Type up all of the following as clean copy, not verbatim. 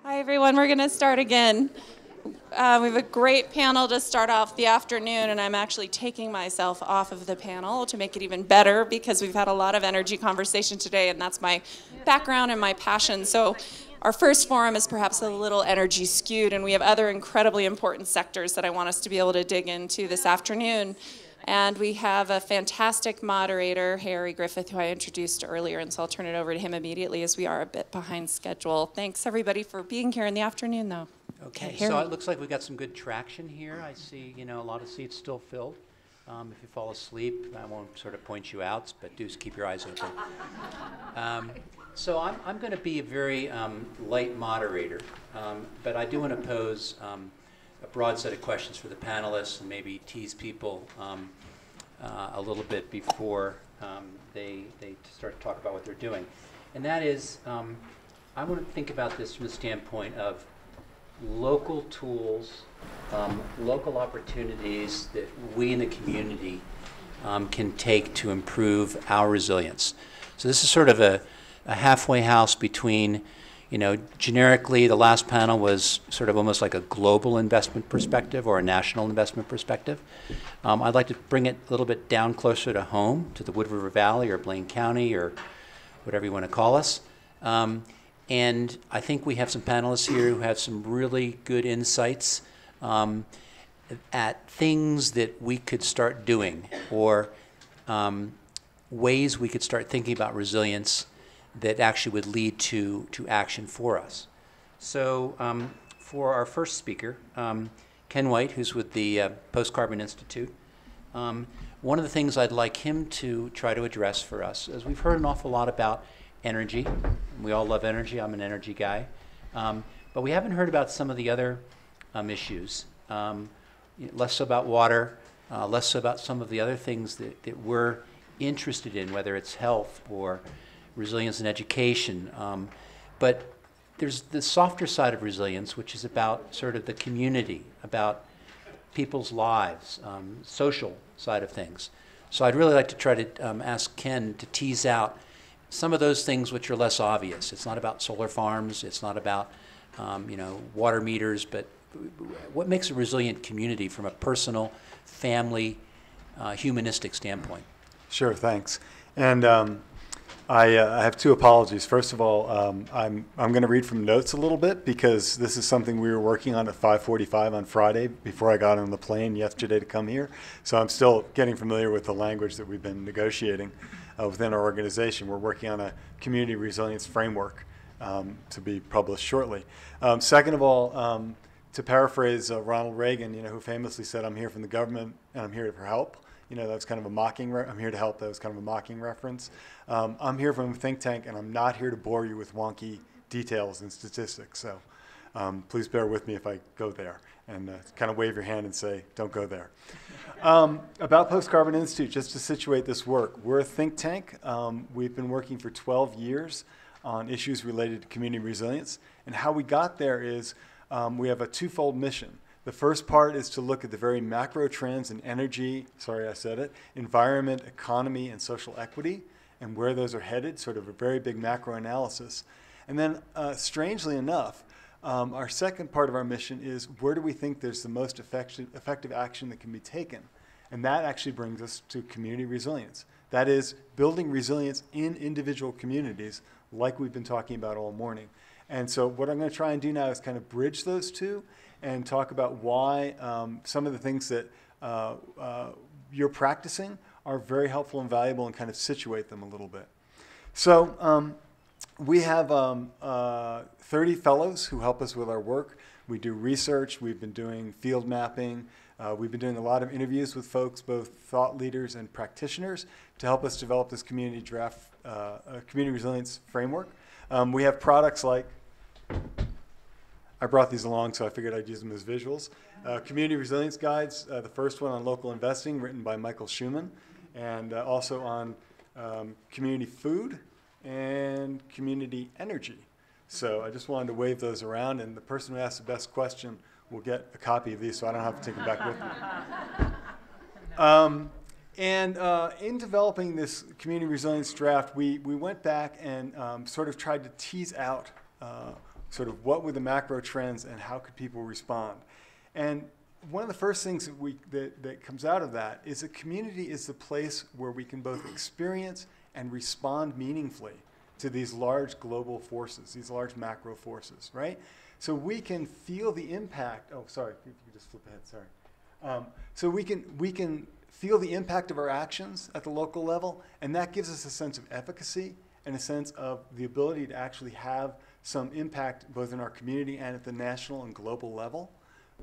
Hi, everyone. We're going to start again. We have a great panel to start off the afternoon, and I'm actually taking myself off of the panel to make it even better because we've had a lot of energy conversation today, and that's my background and my passion. So our first forum is perhaps a little energy skewed, and we have other incredibly important sectors that I want us to be able to dig into this afternoon. And we have a fantastic moderator, Harry Griffith, who I introduced earlier, and so I'll turn it over to him immediately as we are a bit behind schedule. Thanks, everybody, for being here in the afternoon, though. Okay, so it looks like we've got some good traction here. I see, a lot of seats still filled. If you fall asleep, I won't sort of point you out, but do keep your eyes open. So I'm going to be a very light moderator, but I do want to pose a broad set of questions for the panelists and maybe tease people a little bit before they start to talk about what they're doing. And that is, I want to think about this from the standpoint of local tools, local opportunities that we in the community can take to improve our resilience. So this is sort of a halfway house between, generically the last panel was sort of almost like a global investment perspective or a national investment perspective. I'd like to bring it a little bit down closer to home, to the Wood River Valley or Blaine County or whatever you want to call us. And I think we have some panelists here who have some really good insights at things that we could start doing or ways we could start thinking about resilience that actually would lead to action for us. So for our first speaker, Ken White, who's with the Post-Carbon Institute, one of the things I'd like him to try to address for us is we've heard an awful lot about energy. We all love energy. I'm an energy guy. But we haven't heard about some of the other issues, less so about water, less so about some of the other things that we're interested in, whether it's health or resilience in education. But there's the softer side of resilience, which is about sort of the community, about people's lives, social side of things. So I'd really like to try to ask Ken to tease out some of those things which are less obvious. It's not about solar farms. It's not about water meters, but what makes a resilient community from a personal, family, humanistic standpoint? Sure, thanks. And I have two apologies. First of all, I'm going to read from notes a little bit because this is something we were working on at 5:45 on Friday before I got on the plane yesterday to come here. So I'm still getting familiar with the language that we've been negotiating within our organization. We're working on a community resilience framework to be published shortly. Second of all, to paraphrase Ronald Reagan, who famously said, "I'm here from the government and I'm here for help." That was kind of a mocking, I'm here to help, that was kind of a mocking reference. I'm here from a think tank, and I'm not here to bore you with wonky details and statistics. So please bear with me if I go there and kind of wave your hand and say, don't go there. About Post-Carbon Institute, just to situate this work, we're a think tank. We've been working for 12 years on issues related to community resilience. And how we got there is we have a twofold mission. The first part is to look at the very macro trends in energy, sorry I said it, environment, economy, and social equity, and where those are headed, sort of a very big macro analysis. And then, strangely enough, our second part of our mission is where do we think there's the most effective action that can be taken? And that actually brings us to community resilience. That is, building resilience in individual communities like we've been talking about all morning. And so what I'm going to try and do now is kind of bridge those two and talk about why some of the things that you're practicing are very helpful and valuable and kind of situate them a little bit. So we have 30 fellows who help us with our work. We do research. We've been doing field mapping. We've been doing a lot of interviews with folks, both thought leaders and practitioners, to help us develop this community resilience framework. We have products like, I brought these along, so I figured I'd use them as visuals. Community resilience guides, the first one on local investing, written by Michael Schumann, and also on community food and community energy. So I just wanted to wave those around, and the person who asks the best question will get a copy of these, so I don't have to take them back with me. In developing this community resilience draft, we went back and sort of tried to tease out sort of what were the macro trends and how could people respond. And one of the first things that comes out of that is a community is the place where we can both experience and respond meaningfully to these large global forces, these large macro forces, right? So we can feel the impact. Oh, sorry, if you could just flip ahead, sorry. So we can feel the impact of our actions at the local level, and that gives us a sense of efficacy and a sense of the ability to actually have some impact both in our community and at the national and global level.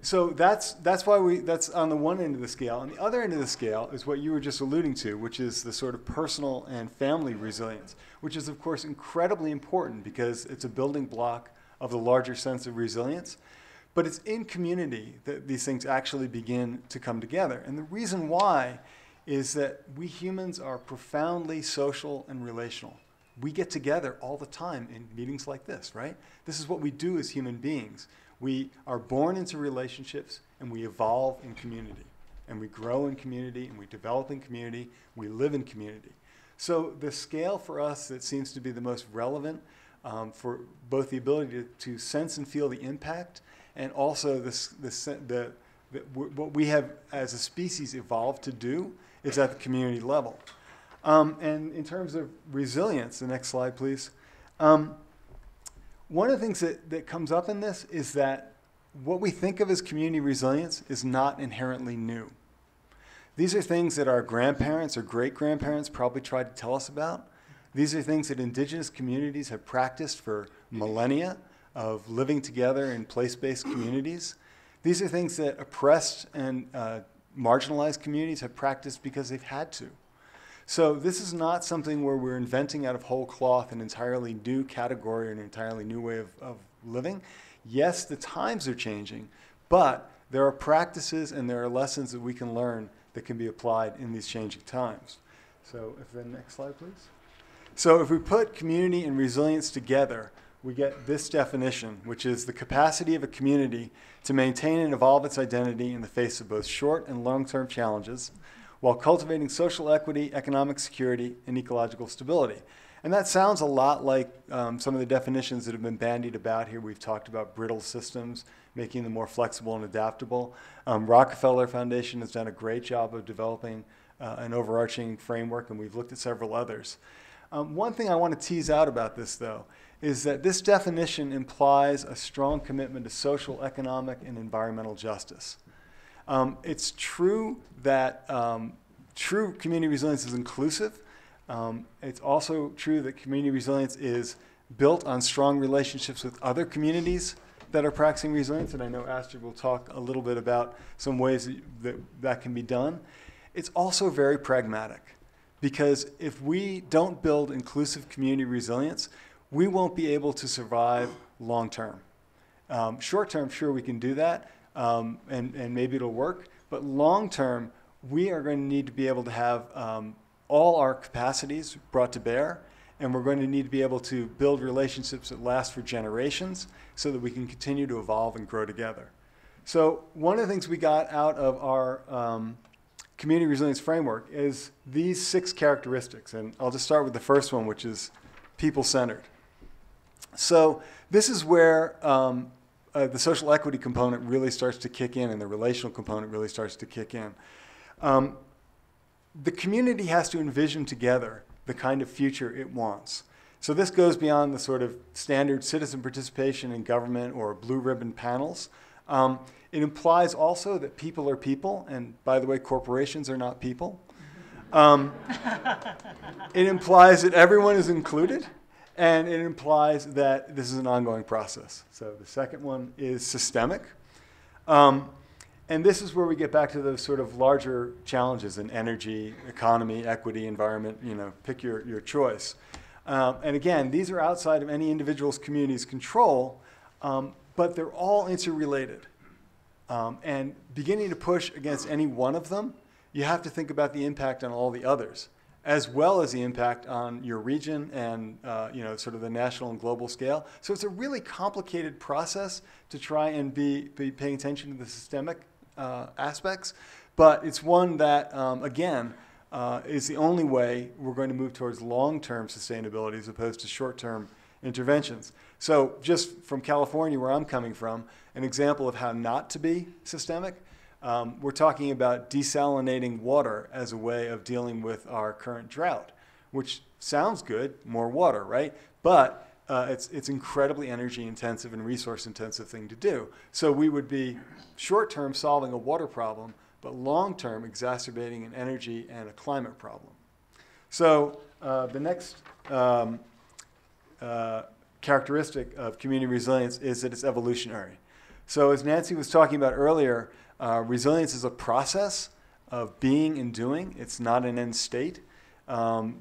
So that's why that's on the one end of the scale. On the other end of the scale is what you were just alluding to, which is the sort of personal and family resilience, which is of course incredibly important because it's a building block of the larger sense of resilience. But it's in community that these things actually begin to come together. And the reason why is that we humans are profoundly social and relational. We get together all the time in meetings like this, right? This is what we do as human beings. We are born into relationships and we evolve in community. And we grow in community and we develop in community. We live in community. So the scale for us that seems to be the most relevant for both the ability to sense and feel the impact and also what we have as a species evolved to do is at the community level. And in terms of resilience, the next slide, please. One of the things that comes up in this is that what we think of as community resilience is not inherently new. These are things that our grandparents or great-grandparents probably tried to tell us about. These are things that indigenous communities have practiced for millennia of living together in place-based communities. These are things that oppressed and marginalized communities have practiced because they've had to. So this is not something where we're inventing out of whole cloth an entirely new category or an entirely new way of living. Yes, the times are changing, but there are practices and there are lessons that we can learn that can be applied in these changing times. So if the next slide, please. So if we put community and resilience together, we get this definition, which is the capacity of a community to maintain and evolve its identity in the face of both short and long-term challenges, while cultivating social equity, economic security, and ecological stability. And that sounds a lot like some of the definitions that have been bandied about here. We've talked about brittle systems, making them more flexible and adaptable. Rockefeller Foundation has done a great job of developing an overarching framework, and we've looked at several others. One thing I want to tease out about this, though, is that this definition implies a strong commitment to social, economic, and environmental justice. It's true that true community resilience is inclusive. It's also true that community resilience is built on strong relationships with other communities that are practicing resilience, and I know Astrid will talk a little bit about some ways that can be done. It's also very pragmatic, because if we don't build inclusive community resilience, we won't be able to survive long term. Short term, sure, we can do that. And maybe it'll work. But long term, we are going to need to be able to have all our capacities brought to bear, and we're going to need to be able to build relationships that last for generations so that we can continue to evolve and grow together. So one of the things we got out of our community resilience framework is these 6 characteristics. And I'll just start with the first one, which is people-centered. So this is where the social equity component really starts to kick in and the relational component really starts to kick in. The community has to envision together the kind of future it wants. So this goes beyond the sort of standard citizen participation in government or blue ribbon panels. It implies also that people are people, and by the way, corporations are not people. It implies that everyone is included. And it implies that this is an ongoing process. So the second one is systemic. And this is where we get back to those sort of larger challenges in energy, economy, equity, environment, pick your choice. And again, these are outside of any individual's community's control, but they're all interrelated. And beginning to push against any one of them, you have to think about the impact on all the others, as well as the impact on your region and sort of the national and global scale. So it's a really complicated process to try and be paying attention to the systemic aspects, but it's one that, again, is the only way we're going to move towards long-term sustainability as opposed to short-term interventions. So just from California, where I'm coming from, an example of how not to be systemic, we're talking about desalinating water as a way of dealing with our current drought, which sounds good, more water, right? But it's incredibly energy intensive and resource intensive thing to do. So we would be short term solving a water problem, but long term exacerbating an energy and a climate problem. So the next characteristic of community resilience is that it's evolutionary. So as Nancy was talking about earlier, resilience is a process of being and doing. It's not an end state. There's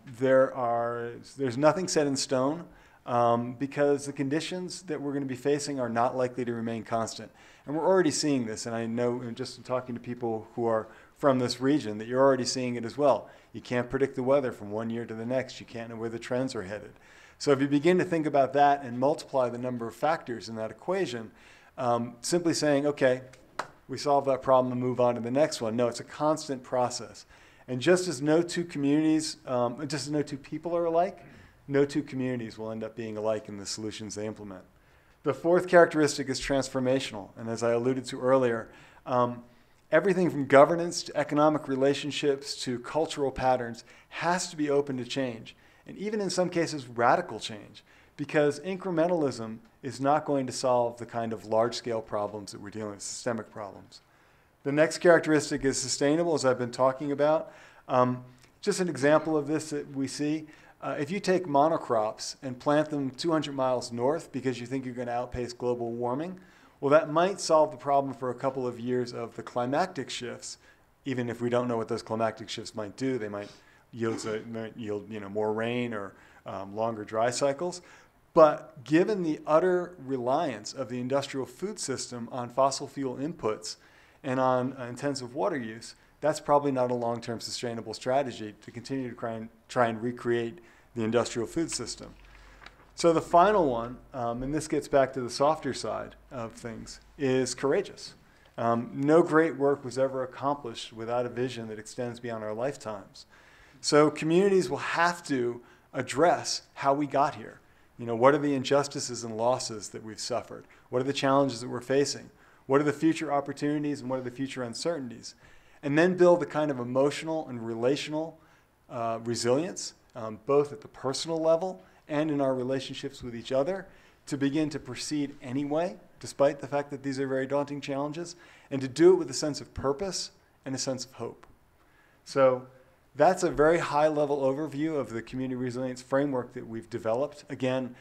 nothing set in stone because the conditions that we're going to be facing are not likely to remain constant. And we're already seeing this, and I know just talking to people who are from this region that you're already seeing it as well. You can't predict the weather from one year to the next. You can't know where the trends are headed. So if you begin to think about that and multiply the number of factors in that equation, simply saying, okay, we solve that problem and move on to the next one. No, it's a constant process. And just as no two communities, just as no two people are alike, no two communities will end up being alike in the solutions they implement. The fourth characteristic is transformational. And as I alluded to earlier, everything from governance to economic relationships to cultural patterns has to be open to change. And even in some cases, radical change. Because incrementalism is not going to solve the kind of large-scale problems that we're dealing with, systemic problems. The next characteristic is sustainable, as I've been talking about. Just an example of this that we see, if you take monocrops and plant them 200 miles north because you think you're going to outpace global warming, well, that might solve the problem for a couple of years of the climactic shifts, even if we don't know what those climactic shifts might do. They might yield more rain or longer dry cycles. But given the utter reliance of the industrial food system on fossil fuel inputs and on intensive water use, that's probably not a long-term sustainable strategy to continue to try and recreate the industrial food system. So the final one, and this gets back to the softer side of things, is courageous. No great work was ever accomplished without a vision that extends beyond our lifetimes. So communities will have to address how we got here. What are the injustices and losses that we've suffered? What are the challenges that we're facing? What are the future opportunities and what are the future uncertainties? And then build the kind of emotional and relational resilience, both at the personal level and in our relationships with each other, to begin to proceed anyway, despite the fact that these are very daunting challenges, and to do it with a sense of purpose and a sense of hope. So that's a very high-level overview of the community resilience framework that we've developed. Again,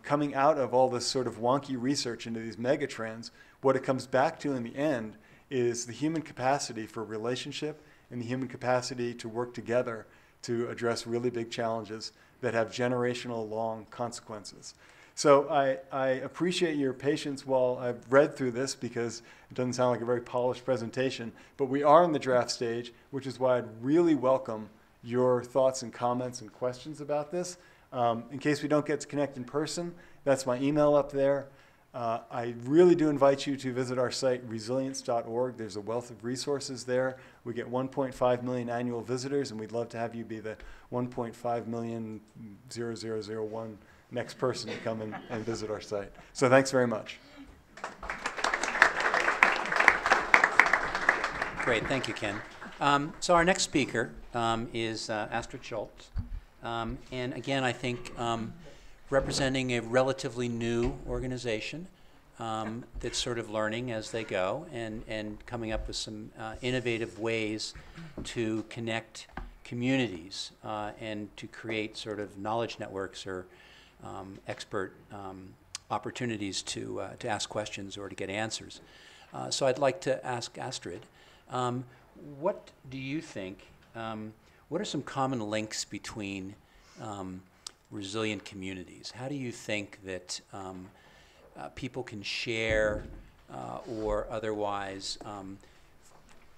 coming out of all this sort of wonky research into these mega trends, what it comes back to in the end is the human capacity for relationship and the human capacity to work together to address really big challenges that have generational long consequences. So I appreciate your patience while I've read through this because it doesn't sound like a very polished presentation, but we are in the draft stage, which is why I'd really welcome your thoughts and comments and questions about this. In case we don't get to connect in person, that's my email up there. I really do invite you to visit our site, resilience.org. There's a wealth of resources there. We get 1.5 million annual visitors, and we'd love to have you be the 1.5 million 0001 next person to come and visit our site. So thanks very much. Great, thank you, Ken. So our next speaker is Astrid Schultz. And again, I think representing a relatively new organization that's sort of learning as they go and coming up with some innovative ways to connect communities and to create sort of knowledge networks or expert opportunities to ask questions or to get answers. So I'd like to ask Astrid, what do you think, what are some common links between resilient communities? How do you think that people can share or otherwise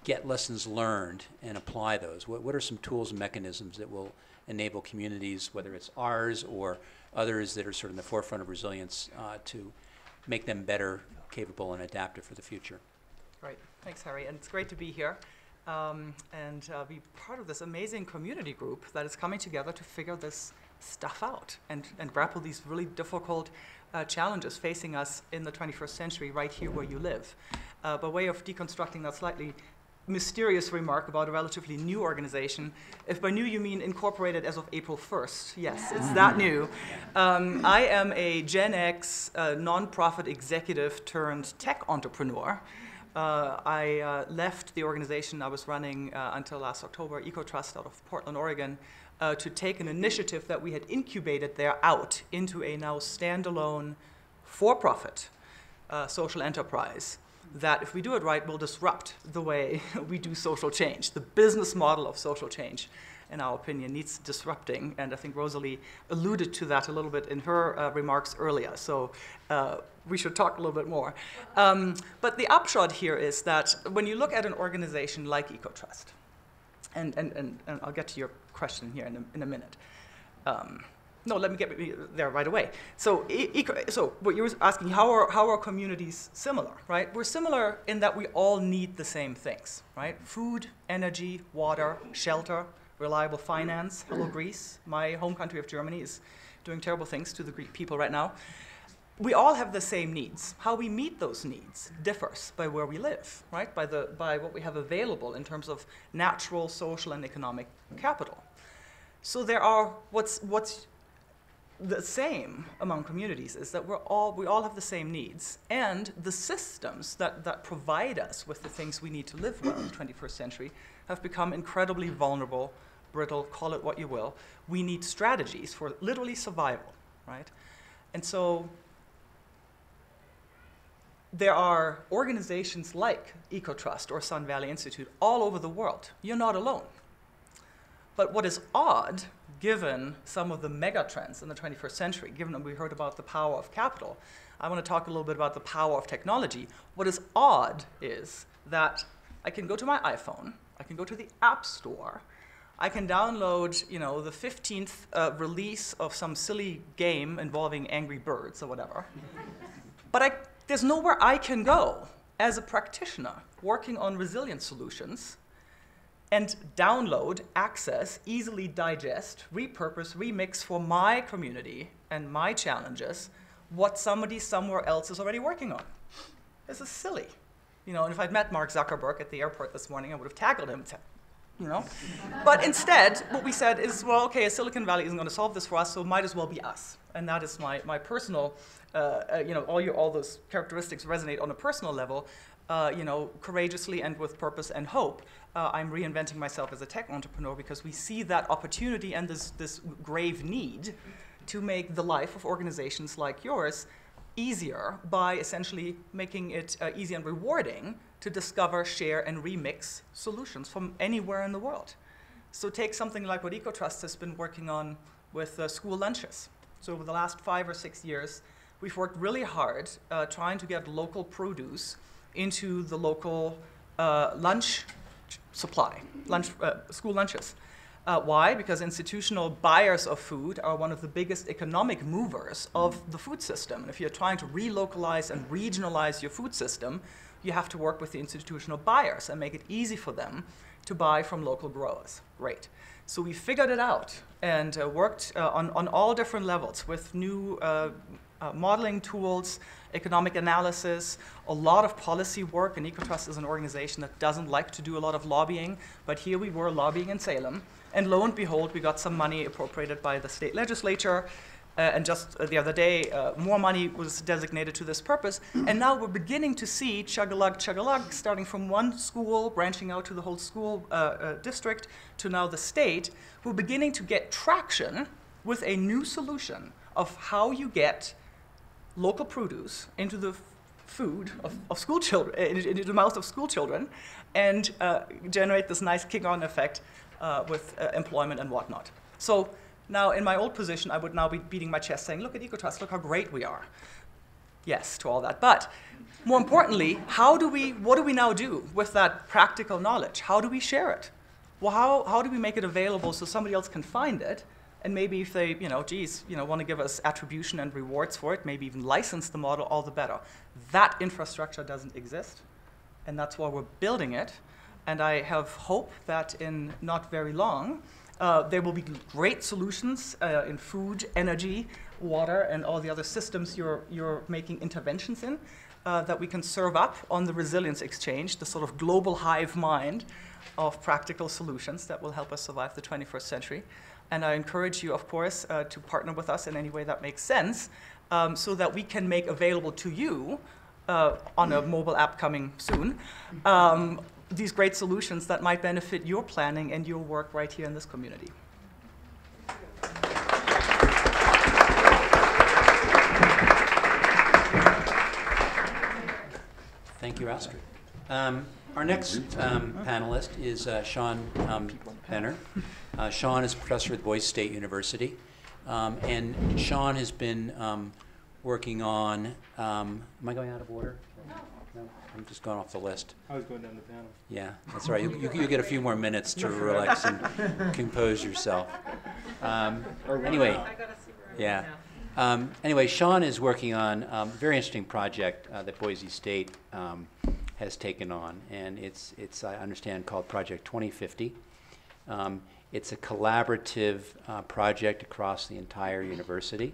get lessons learned and apply those? What are some tools and mechanisms that will enable communities, whether it's ours or others that are sort of in the forefront of resilience, to make them better, capable, and adaptive for the future? Great. Thanks, Harry. And it's great to be here and be part of this amazing community group that is coming together to figure this stuff out and grapple these really difficult challenges facing us in the 21st century right here where you live. By way of deconstructing that slightly mysterious remark about a relatively new organization, if by new you mean incorporated as of April 1st, yes, it's that new. I am a Gen X nonprofit executive turned tech entrepreneur. I left the organization I was running until last October, EcoTrust out of Portland, Oregon, to take an initiative that we had incubated there out into a now standalone for-profit social enterprise that, if we do it right, will disrupt the way we do social change. The business model of social change, in our opinion, needs disrupting, and I think Rosalie alluded to that a little bit in her remarks earlier, so we should talk a little bit more. But the upshot here is that when you look at an organization like EcoTrust, and I'll get to your question here in a minute. No, let me get there right away. So what you were asking, how are communities similar, right? We're similar in that we all need the same things, right? Food, energy, water, shelter, reliable finance. Hello, Greece. My home country of Germany is doing terrible things to the Greek people right now. We all have the same needs. How we meet those needs differs by where we live, right? By what we have available in terms of natural, social, and economic capital. So there are what's the same among communities is that we all have the same needs, and the systems that provide us with the things we need to live well in the 21st century have become incredibly vulnerable, brittle, call it what you will. We need strategies for literally survival, right? And so there are organizations like EcoTrust or Sun Valley Institute all over the world. You're not alone. But what is odd, given some of the mega trends in the 21st century, given that we heard about the power of capital, I want to talk a little bit about the power of technology. What is odd is that I can go to my iPhone, I can go to the App Store, I can download, the 15th release of some silly game involving Angry Birds or whatever. But there's nowhere I can go as a practitioner working on resilience solutions and download, access, easily digest, repurpose, remix for my community and my challenges what somebody somewhere else is already working on. This is silly. And if I'd met Mark Zuckerberg at the airport this morning, I would have tackled him, But instead, what we said is, well, okay, Silicon Valley isn't going to solve this for us, so it might as well be us. And that is my personal, all those characteristics resonate on a personal level. Courageously and with purpose and hope, I'm reinventing myself as a tech entrepreneur because we see that opportunity and this grave need to make the life of organizations like yours easier by essentially making it easy and rewarding to discover, share, and remix solutions from anywhere in the world. So take something like what EcoTrust has been working on with school lunches. So over the last 5 or 6 years, we've worked really hard trying to get local produce into the local lunch supply, school lunches. Why? Because institutional buyers of food are one of the biggest economic movers of the food system. And if you're trying to relocalize and regionalize your food system, you have to work with the institutional buyers and make it easy for them to buy from local growers. Great. So we figured it out and worked on all different levels with new modeling tools, economic analysis, a lot of policy work, and EcoTrust is an organization that doesn't like to do a lot of lobbying, but here we were lobbying in Salem, and lo and behold, we got some money appropriated by the state legislature, and just the other day, more money was designated to this purpose, and now we're beginning to see chug-a-lug, starting from one school, branching out to the whole school district, to now the state. We're beginning to get traction with a new solution of how you get local produce into the food of school children, into the mouth of school children, and generate this nice kick-on effect with employment and whatnot. So now, in my old position, I would now be beating my chest saying, look at EcoTrust, look how great we are. Yes, to all that. But more importantly, what do we now do with that practical knowledge? How do we share it? Well, how do we make it available so somebody else can find it? And maybe if they, want to give us attribution and rewards for it, maybe even license the model, all the better. That infrastructure doesn't exist, and that's why we're building it. And I have hope that in not very long, There will be great solutions in food, energy, water, and all the other systems you're making interventions in that we can serve up on the resilience exchange, the sort of global hive mind of practical solutions that will help us survive the 21st century. And I encourage you, of course, to partner with us in any way that makes sense so that we can make available to you on a mobile app coming soon, these great solutions that might benefit your planning and your work right here in this community. Thank you, Astrid. Our next panelist is Sean Penner. Sean is a professor at Boise State University. And Sean has been working on, am I going out of order? No, I'm just going off the list. I was going down the panel. Yeah, that's right. You get a few more minutes to relax and compose yourself. Anyway, yeah. Anyway, Sean is working on a very interesting project that Boise State has taken on, and it's I understand called Project 2050. It's a collaborative project across the entire university,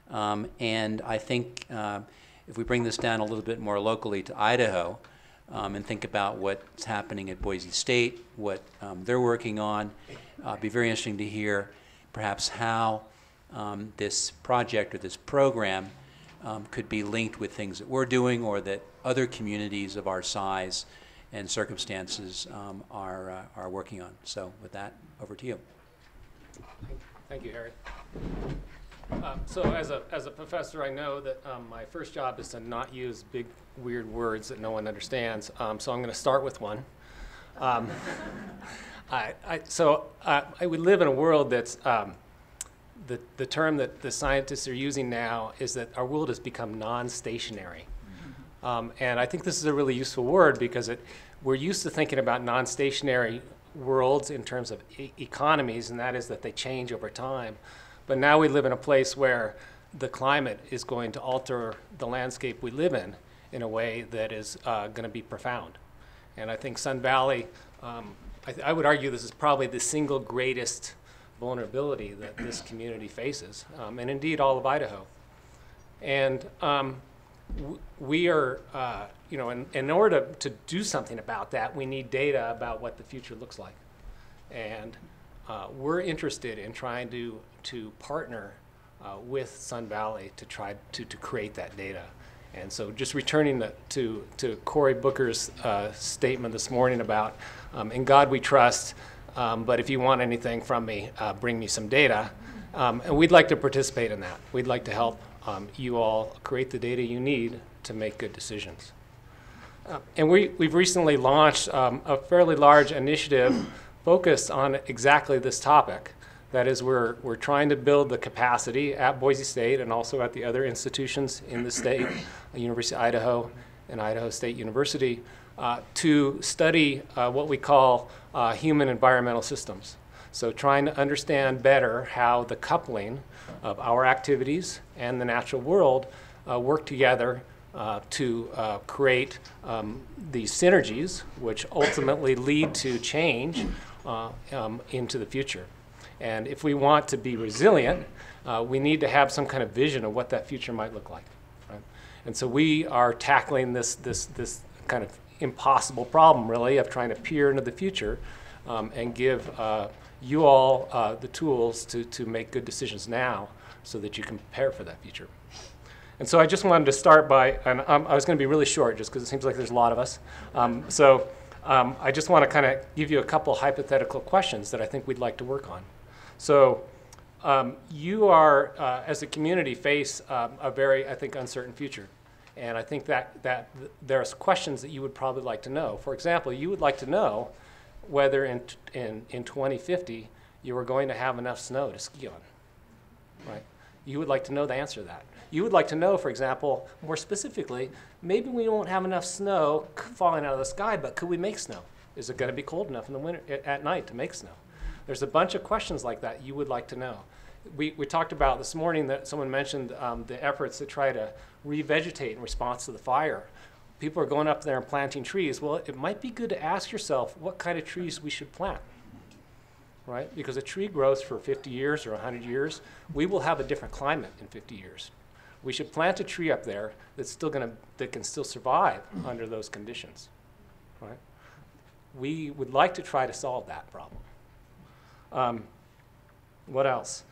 and I think if we bring this down a little bit more locally to Idaho and think about what's happening at Boise State, what they're working on, it'd be very interesting to hear perhaps how this project or this program could be linked with things that we're doing or that other communities of our size and circumstances are working on. So with that, over to you. Thank you, Harry. So as a professor, I know that my first job is to not use big, weird words that no one understands. So I'm going to start with one. We live in a world that's the term that the scientists are using now is that our world has become non-stationary. And I think this is a really useful word because we're used to thinking about non-stationary worlds in terms of economies, and that is that they change over time. But now we live in a place where the climate is going to alter the landscape we live in a way that is going to be profound. And I think Sun Valley, I would argue this is probably the single greatest vulnerability that this community faces, and indeed all of Idaho. And we are, in order to do something about that, we need data about what the future looks like. And we're interested in trying to partner with Sun Valley to try to create that data. And so just returning to Cory Booker's statement this morning about in God we trust, but if you want anything from me, bring me some data. And we'd like to participate in that. We'd like to help you all create the data you need to make good decisions. And we've recently launched a fairly large initiative focused on exactly this topic. That is, we're trying to build the capacity at Boise State and also at the other institutions in the state, University of Idaho and Idaho State University, to study what we call human environmental systems. So trying to understand better how the coupling of our activities and the natural world work together to create these synergies, which ultimately lead to change into the future. And if we want to be resilient, we need to have some kind of vision of what that future might look like. Right? And so we are tackling this kind of impossible problem, really, of trying to peer into the future and give you all the tools to make good decisions now so that you can prepare for that future. And so I just wanted to start by, and I was going to be really short just because it seems like there's a lot of us. I just want to kind of give you a couple hypothetical questions that I think we'd like to work on. So you are, as a community, face a very, I think, uncertain future. And I think that there's questions that you would probably like to know. For example, you would like to know whether in 2050 you are going to have enough snow to ski on, right? You would like to know the answer to that. You would like to know, for example, more specifically, maybe we won't have enough snow falling out of the sky, but could we make snow? Is it going to be cold enough in the winter at night to make snow? There's a bunch of questions like that you would like to know. We talked about this morning that someone mentioned the efforts to try to revegetate in response to the fire. People are going up there and planting trees. Well, it might be good to ask yourself what kind of trees we should plant. right? Because a tree grows for 50 years or 100 years. We will have a different climate in 50 years. We should plant a tree up there that can still survive under those conditions, right? We would like to try to solve that problem. What else?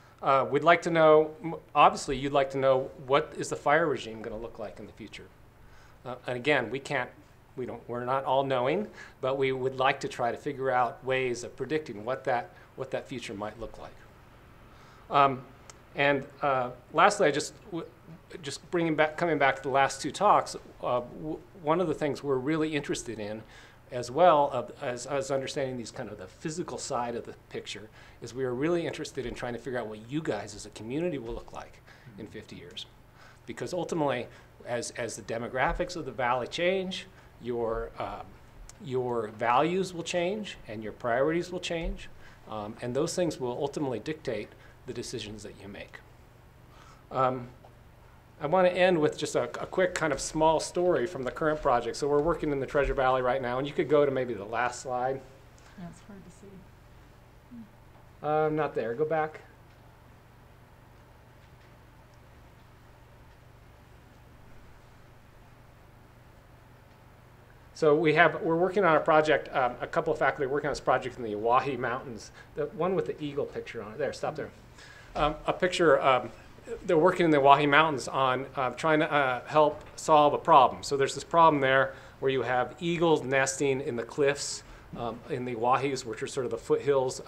We'd like to know, obviously you'd like to know, what is the fire regime going to look like in the future? And again, we're not all knowing, but we would like to try to figure out ways of predicting what that future might look like. Lastly, coming back to the last two talks, one of the things we're really interested in, as well as understanding these kind of the physical side of the picture, is we are really interested in trying to figure out what you guys as a community will look like in 50 years. Because ultimately, as the demographics of the valley change, your values will change and your priorities will change, and those things will ultimately dictate the decisions that you make. I want to end with just a quick kind of small story from the current project. So we're working in the Treasure Valley right now, and you could go to maybe the last slide. That's hard to see. Not there. Go back. So we're working on a project, a couple of faculty are working on this project in the Oahe Mountains. The one with the eagle picture on it. There, stop there. A picture, they're working in the Oahe Mountains on trying to help solve a problem. So there's this problem there where you have eagles nesting in the cliffs in the Oahes, which are sort of the foothills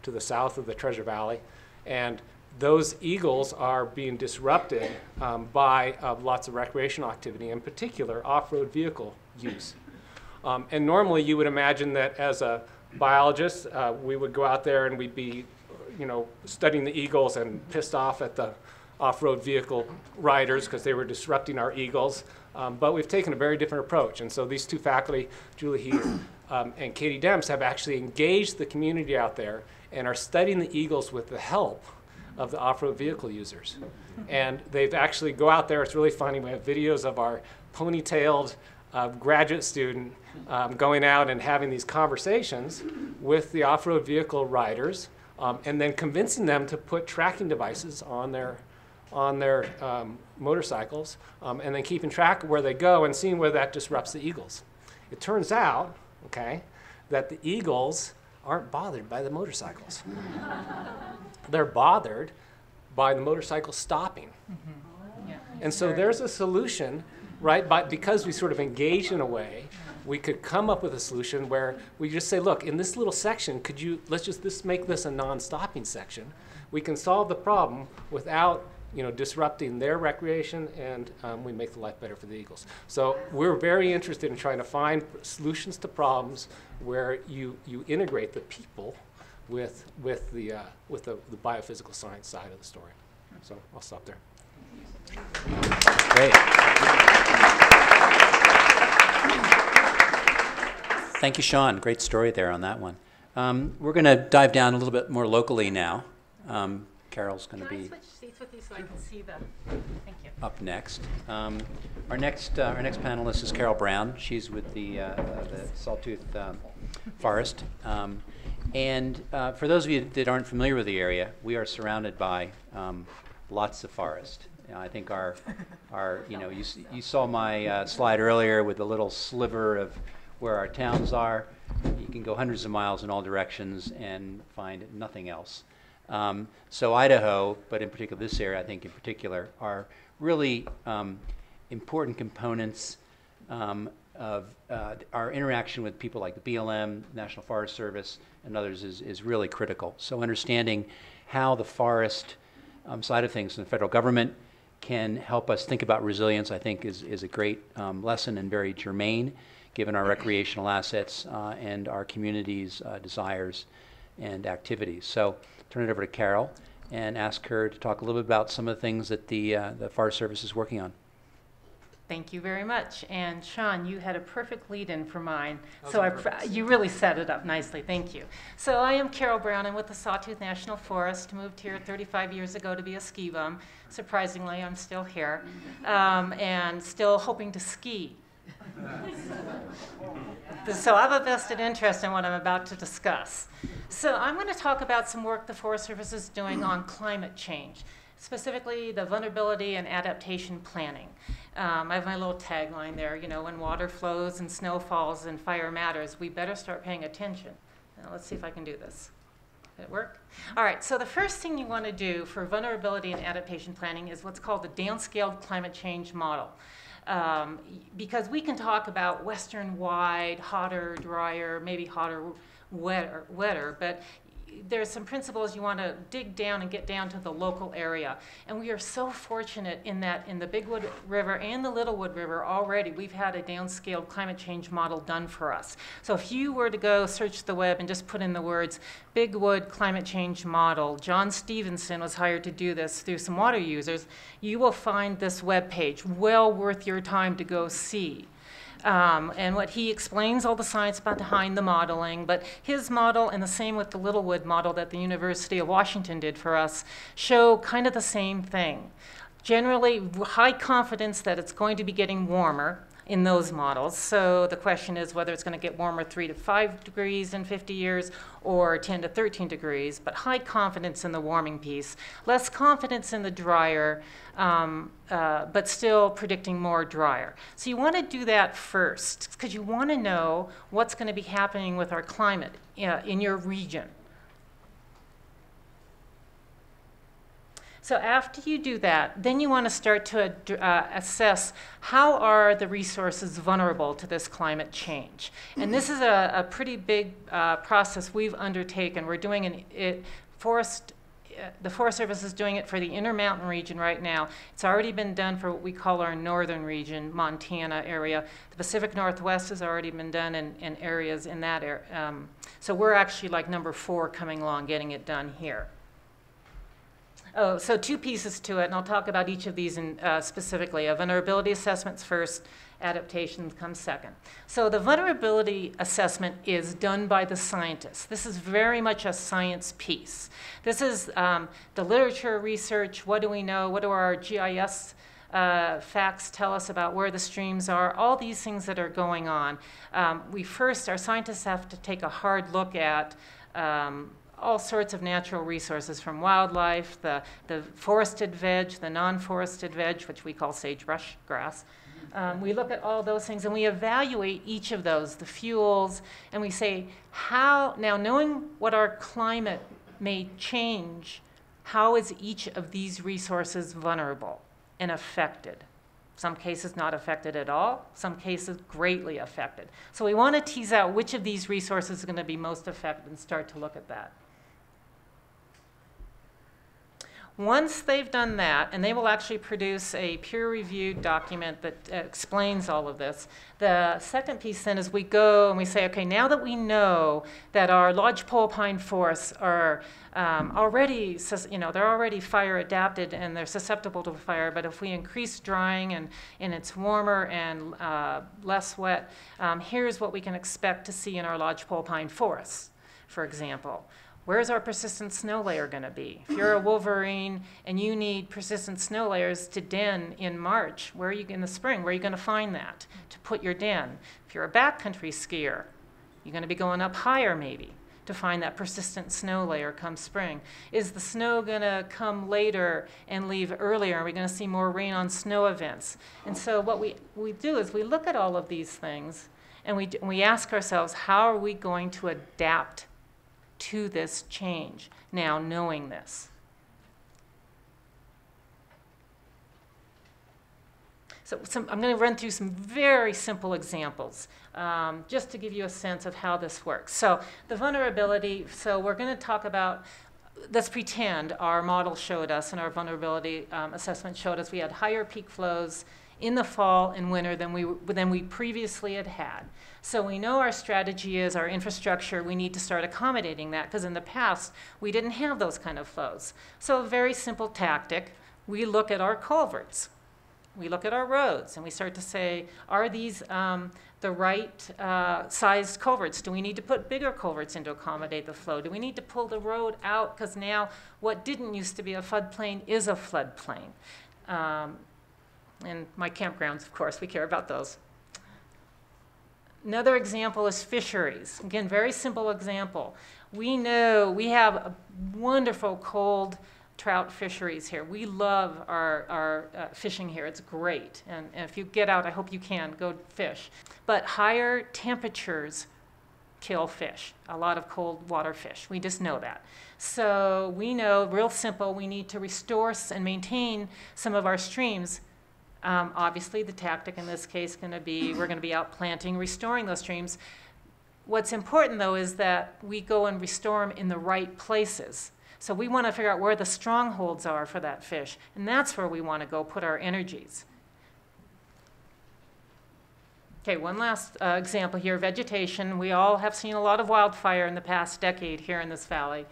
to the south of the Treasure Valley. And those eagles are being disrupted by lots of recreational activity, in particular off-road vehicle use. And normally you would imagine that as a biologist, we would go out there and we'd be, studying the eagles and pissed off at the off-road vehicle riders because they were disrupting our eagles. But we've taken a very different approach. And so these two faculty, Julie Heath and Katie Demps, have actually engaged the community out there and are studying the eagles with the help of the off-road vehicle users. And they've actually go out there. It's really funny. We have videos of our ponytailed graduate student going out and having these conversations with the off-road vehicle riders, and then convincing them to put tracking devices on their motorcycles, and then keeping track of where they go and seeing where that disrupts the eagles. It turns out, that the eagles aren't bothered by the motorcycles. They're bothered by the motorcycle stopping. Mm-hmm. Yeah. And so there's a solution, right? But because we sort of engage in a way, we could come up with a solution where we just say, look, in this little section, let's just make this a non-stopping section. We can solve the problem without disrupting their recreation, and we make the life better for the eagles. So we're very interested in trying to find solutions to problems where you integrate the people with the biophysical science side of the story. So I'll stop there. Great. Thank you, Sean. Great story there on that one. We're going to dive down a little bit more locally now. Carol's going to be Can I switch seats with you so I can see the? Thank you. up next. Our next panelist is Carol Brown. She's with the Sawtooth Forest. And for those of you that aren't familiar with the area, we are surrounded by lots of forest. I think you saw my slide earlier with the little sliver of where our towns are. You can go hundreds of miles in all directions and find nothing else. So Idaho, but in particular this area, I think in particular, are really important components of our interaction with people like the BLM, National Forest Service, and others is really critical. So understanding how the forest side of things in the federal government can help us think about resilience, I think is a great lesson and very germane, given our recreational assets and our community's desires and activities. So turn it over to Carol and ask her to talk a little bit about some of the things that the Forest Service is working on. Thank you very much. And Sean, you had a perfect lead-in for mine. So you really set it up nicely. Thank you. So I am Carol Brown. I'm with the Sawtooth National Forest. Moved here 35 years ago to be a ski bum. Surprisingly, I'm still here and still hoping to ski So I have a vested interest in what I'm about to discuss. So I'm going to talk about some work the Forest Service is doing on climate change, specifically the vulnerability and adaptation planning. I have my little tagline there, you know, when water flows and snow falls and fire matters, we better start paying attention. Now let's see if I can do this. Did it work? All right, so the first thing you want to do for vulnerability and adaptation planning is what's called the downscaled climate change model. Because we can talk about Western-wide, hotter, drier, maybe hotter, wetter, but there's some principles you want to dig down and get down to the local area. And we are so fortunate in that in the Big Wood River and the Little Wood River already, we've had a downscaled climate change model done for us. So if you were to go search the web and just put in the words Big Wood climate change model, John Stevenson was hired to do this through some water users, you will find this web page well worth your time to go see. And what he explains all the science behind the modeling, but his model and the same with the Littlewood model that the University of Washington did for us show kind of the same thing. Generally, high confidence that it's going to be getting warmer in those models. So the question is whether it's going to get warmer 3 to 5 degrees in 50 years or 10 to 13 degrees, but high confidence in the warming piece, less confidence in the drier, but still predicting more drier. So you want to do that first because you want to know what's going to be happening with our climate in your region. So after you do that, then you want to start to assess how are the resources vulnerable to this climate change. And this is a pretty big process we've undertaken. We're doing the Forest Service is doing it for the Intermountain region right now. It's already been done for what we call our northern region, Montana area. The Pacific Northwest has already been done in areas in that area. So we're actually like number 4 coming along, getting it done here. Oh, so 2 pieces to it, and I'll talk about each of these specifically. Vulnerability assessments first, adaptation comes second. So the vulnerability assessment is done by the scientists. This is very much a science piece. This is the literature research. What do we know? What do our GIS facts tell us about where the streams are? All these things that are going on. Our scientists have to take a hard look at all sorts of natural resources from wildlife, the forested veg, the non-forested veg, which we call sagebrush grass. We look at all those things and we evaluate each of those, the fuels, and we say, now knowing what our climate may change, how is each of these resources vulnerable and affected? Some cases not affected at all, some cases greatly affected. So we want to tease out which of these resources is going to be most affected and start to look at that. Once they've done that, and they will actually produce a peer-reviewed document that explains all of this, the second piece then is we go and we say, okay, now that we know that our lodgepole pine forests are already, they're already fire adapted and they're susceptible to fire, but if we increase drying and it's warmer and less wet, here's what we can expect to see in our lodgepole pine forests, for example. Where's our persistent snow layer going to be? If you're a wolverine and you need persistent snow layers to den in March, where are you in the spring? Where are you going to find that to put your den? If you're a backcountry skier, you're going to be going up higher maybe to find that persistent snow layer come spring. Is the snow going to come later and leave earlier? Are we going to see more rain on snow events? And so what we do is we look at all of these things and we ask ourselves, how are we going to adapt to this change, now knowing this? So I'm going to run through some very simple examples just to give you a sense of how this works. So the vulnerability, so we're going to talk about, let's pretend our model showed us and our vulnerability assessment showed us we had higher peak flows in the fall and winter than we previously had. So we know our strategy is our infrastructure, we need to start accommodating that because in the past we didn't have those kind of flows. So a very simple tactic, we look at our culverts, we look at our roads, and we start to say, are these the right sized culverts? Do we need to put bigger culverts in to accommodate the flow? Do we need to pull the road out because now what didn't used to be a floodplain is a floodplain? And my campgrounds, of course, we care about those. Another example is fisheries. Again, very simple example. We know we have a wonderful cold trout fisheries here. We love our fishing here. It's great. And if you get out, I hope you can, go fish. But higher temperatures kill fish, a lot of cold water fish. We just know that. So we know, real simple, we need to restore and maintain some of our streams. Obviously, the tactic in this case is going to be, we're going to be out planting, restoring those streams. What's important, though, is that we go and restore them in the right places. So we want to figure out where the strongholds are for that fish, and that's where we want to go put our energies. Okay, one last example here, vegetation. We all have seen a lot of wildfire in the past decade here in this valley.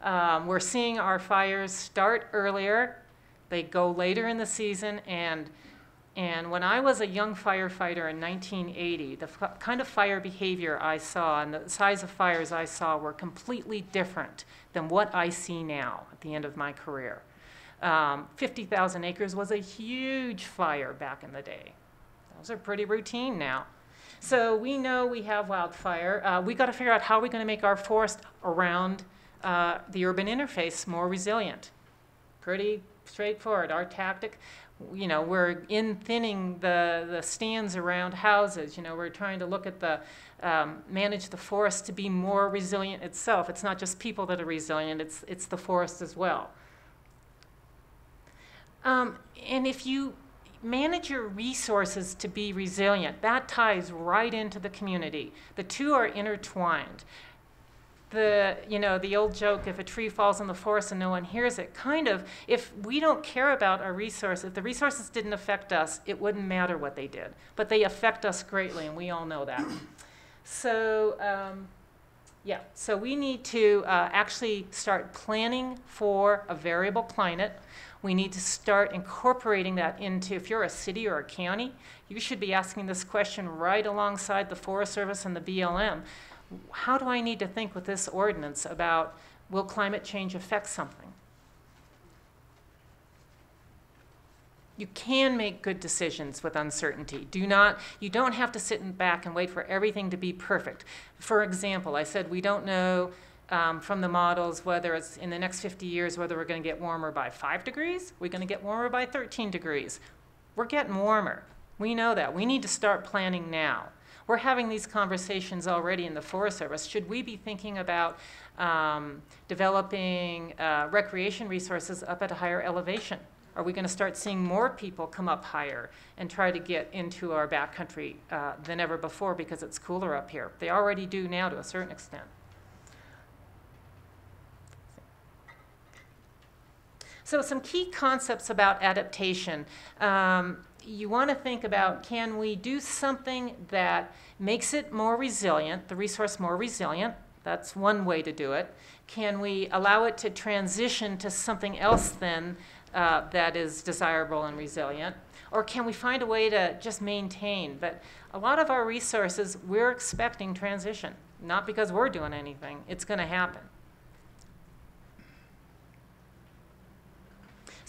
We're seeing our fires start earlier. They go later in the season, and when I was a young firefighter in 1980, the kind of fire behavior I saw and the size of fires I saw were completely different than what I see now at the end of my career. 50,000 acres was a huge fire back in the day. Those are pretty routine now. So we know we have wildfire. We got to figure out how we're going to make our forest around the urban interface more resilient. Pretty straightforward. Our tactic, you know, we're thinning the stands around houses. You know, we're trying to look at manage the forest to be more resilient itself. It's not just people that are resilient, it's the forest as well. And if you manage your resources to be resilient, that ties right into the community. The two are intertwined. The old joke, if a tree falls in the forest and no one hears it, kind of, if we don't care about our resources, if the resources didn't affect us, it wouldn't matter what they did. But they affect us greatly, and we all know that. So, so we need to actually start planning for a variable climate. We need to start incorporating that into, if you're a city or a county, you should be asking this question right alongside the Forest Service and the BLM. How do I need to think with this ordinance about, will climate change affect something? You can make good decisions with uncertainty. You don't have to sit back and wait for everything to be perfect. For example, I said we don't know from the models whether it's in the next 50 years whether we're going to get warmer by 5 degrees, we're going to get warmer by 13 degrees. We're getting warmer. We know that. We need to start planning now. We're having these conversations already in the Forest Service. Should we be thinking about developing recreation resources up at a higher elevation? Are we going to start seeing more people come up higher and try to get into our backcountry than ever before because it's cooler up here? They already do now to a certain extent. So some key concepts about adaptation. You want to think about, can we do something that makes it more resilient, the resource more resilient? That's one way to do it. Can we allow it to transition to something else then that is desirable and resilient? Or can we find a way to just maintain? But a lot of our resources, we're expecting transition, not because we're doing anything. It's going to happen.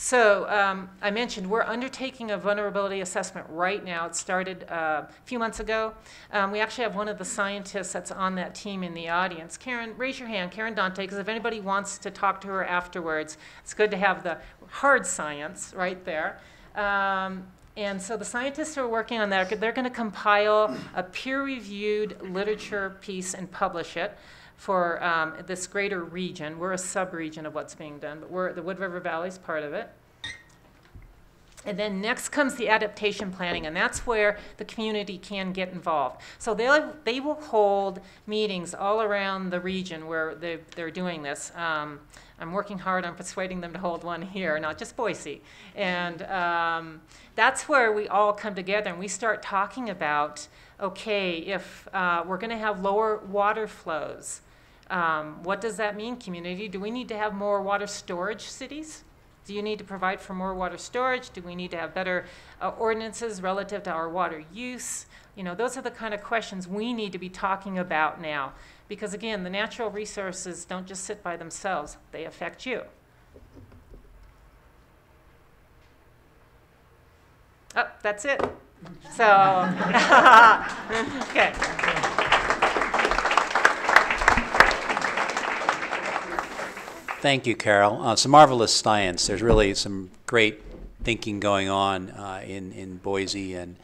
So I mentioned we're undertaking a vulnerability assessment right now. It started a few months ago. We actually have one of the scientists that's on that team in the audience. Karen, raise your hand, Karen Dante, because if anybody wants to talk to her afterwards, it's good to have the hard science right there. And so the scientists who are working on that, they're going to compile a peer-reviewed literature piece and publish it for this greater region. We're a sub-region of what's being done, but the Wood River Valley is part of it. And then next comes the adaptation planning, and that's where the community can get involved. So they will hold meetings all around the region where they're doing this. I'm working hard on persuading them to hold one here, not just Boise. And that's where we all come together and we start talking about, okay, if we're going to have lower water flows, what does that mean, community? Do we need to have more water storage cities? Do you need to provide for more water storage? Do we need to have better ordinances relative to our water use? You know, those are the kind of questions we need to be talking about now. Because again, the natural resources don't just sit by themselves, they affect you. Oh, that's it. So, okay. Thank you, Carol. It's a marvelous science. There's really some great thinking going on in Boise and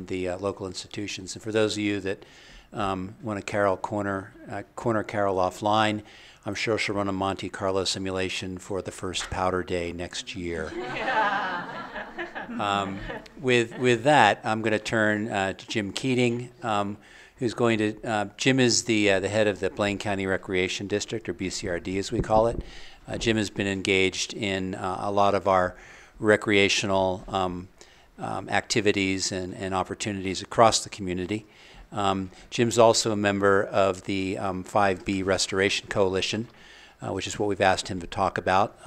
the local institutions. And for those of you that want to corner Carol offline, I'm sure she'll run a Monte Carlo simulation for the first powder day next year. With that, I'm going to turn to Jim Keating, who's going to, Jim is the head of the Blaine County Recreation District, or BCRD as we call it. Jim has been engaged in a lot of our recreational activities and opportunities across the community. Jim's also a member of the 5B Restoration Coalition, which is what we've asked him to talk about.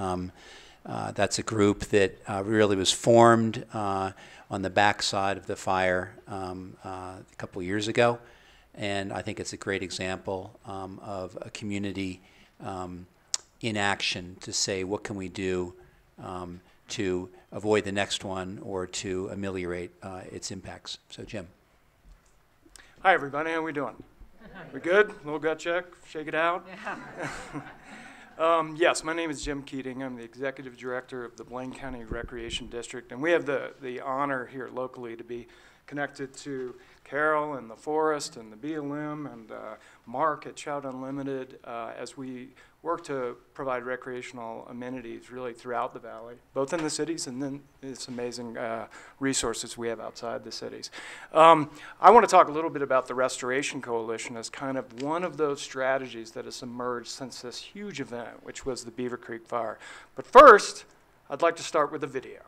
That's a group that really was formed on the backside of the fire a couple years ago, and I think it's a great example of a community in action to say, what can we do to avoid the next one or to ameliorate its impacts. So, Jim. Hi, everybody. How we doing? We good? Little gut check? Shake it out? Yeah. Yes, my name is Jim Keating. I'm the Executive Director of the Blaine County Recreation District, and we have the honor here locally to be connected to Carol and the Forest and the BLM and Mark at Trout Unlimited as we work to provide recreational amenities really throughout the valley, both in the cities and then this amazing resources we have outside the cities. I want to talk a little bit about the Restoration Coalition as kind of one of those strategies that has emerged since this huge event, which was the Beaver Creek Fire. But first, I'd like to start with a video.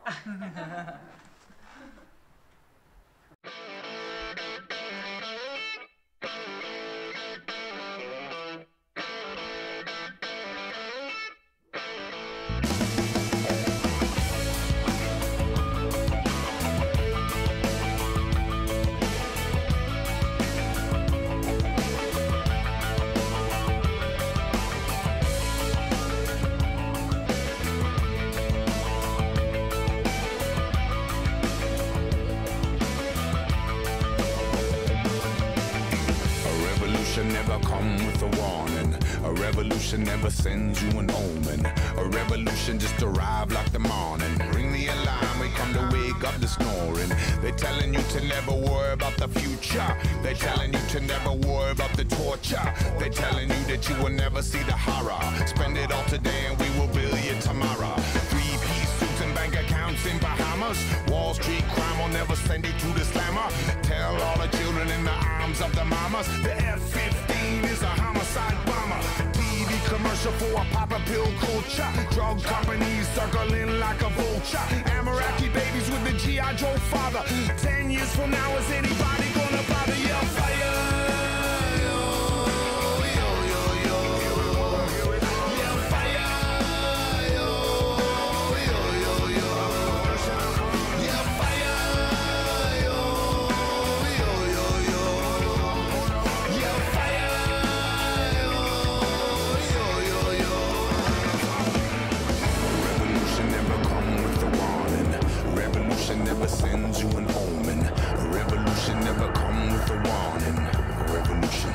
Never come with a warning. A revolution never sends you an omen. A revolution just arrive like the morning. Ring the alarm, we come to wake up the snoring. They're telling you to never worry about the future. They're telling you to never worry about the torture. They're telling you that you will never see the horror. Spend it all today and we will build you tomorrow. 3-piece suits and bank accounts in Bahamas. Wall Street crime will never send you to the slammer. Tell all the children in the arms of the mamas. The F-15 is a homicide bomber. TV commercial for a pop-up pill culture. Drug companies circling like a vulture. Amaraki babies with the G.I. Joe father. 10 years from now, is anybody gonna bother your fire? Never sends you an omen. A revolution never come with a warning. A revolution.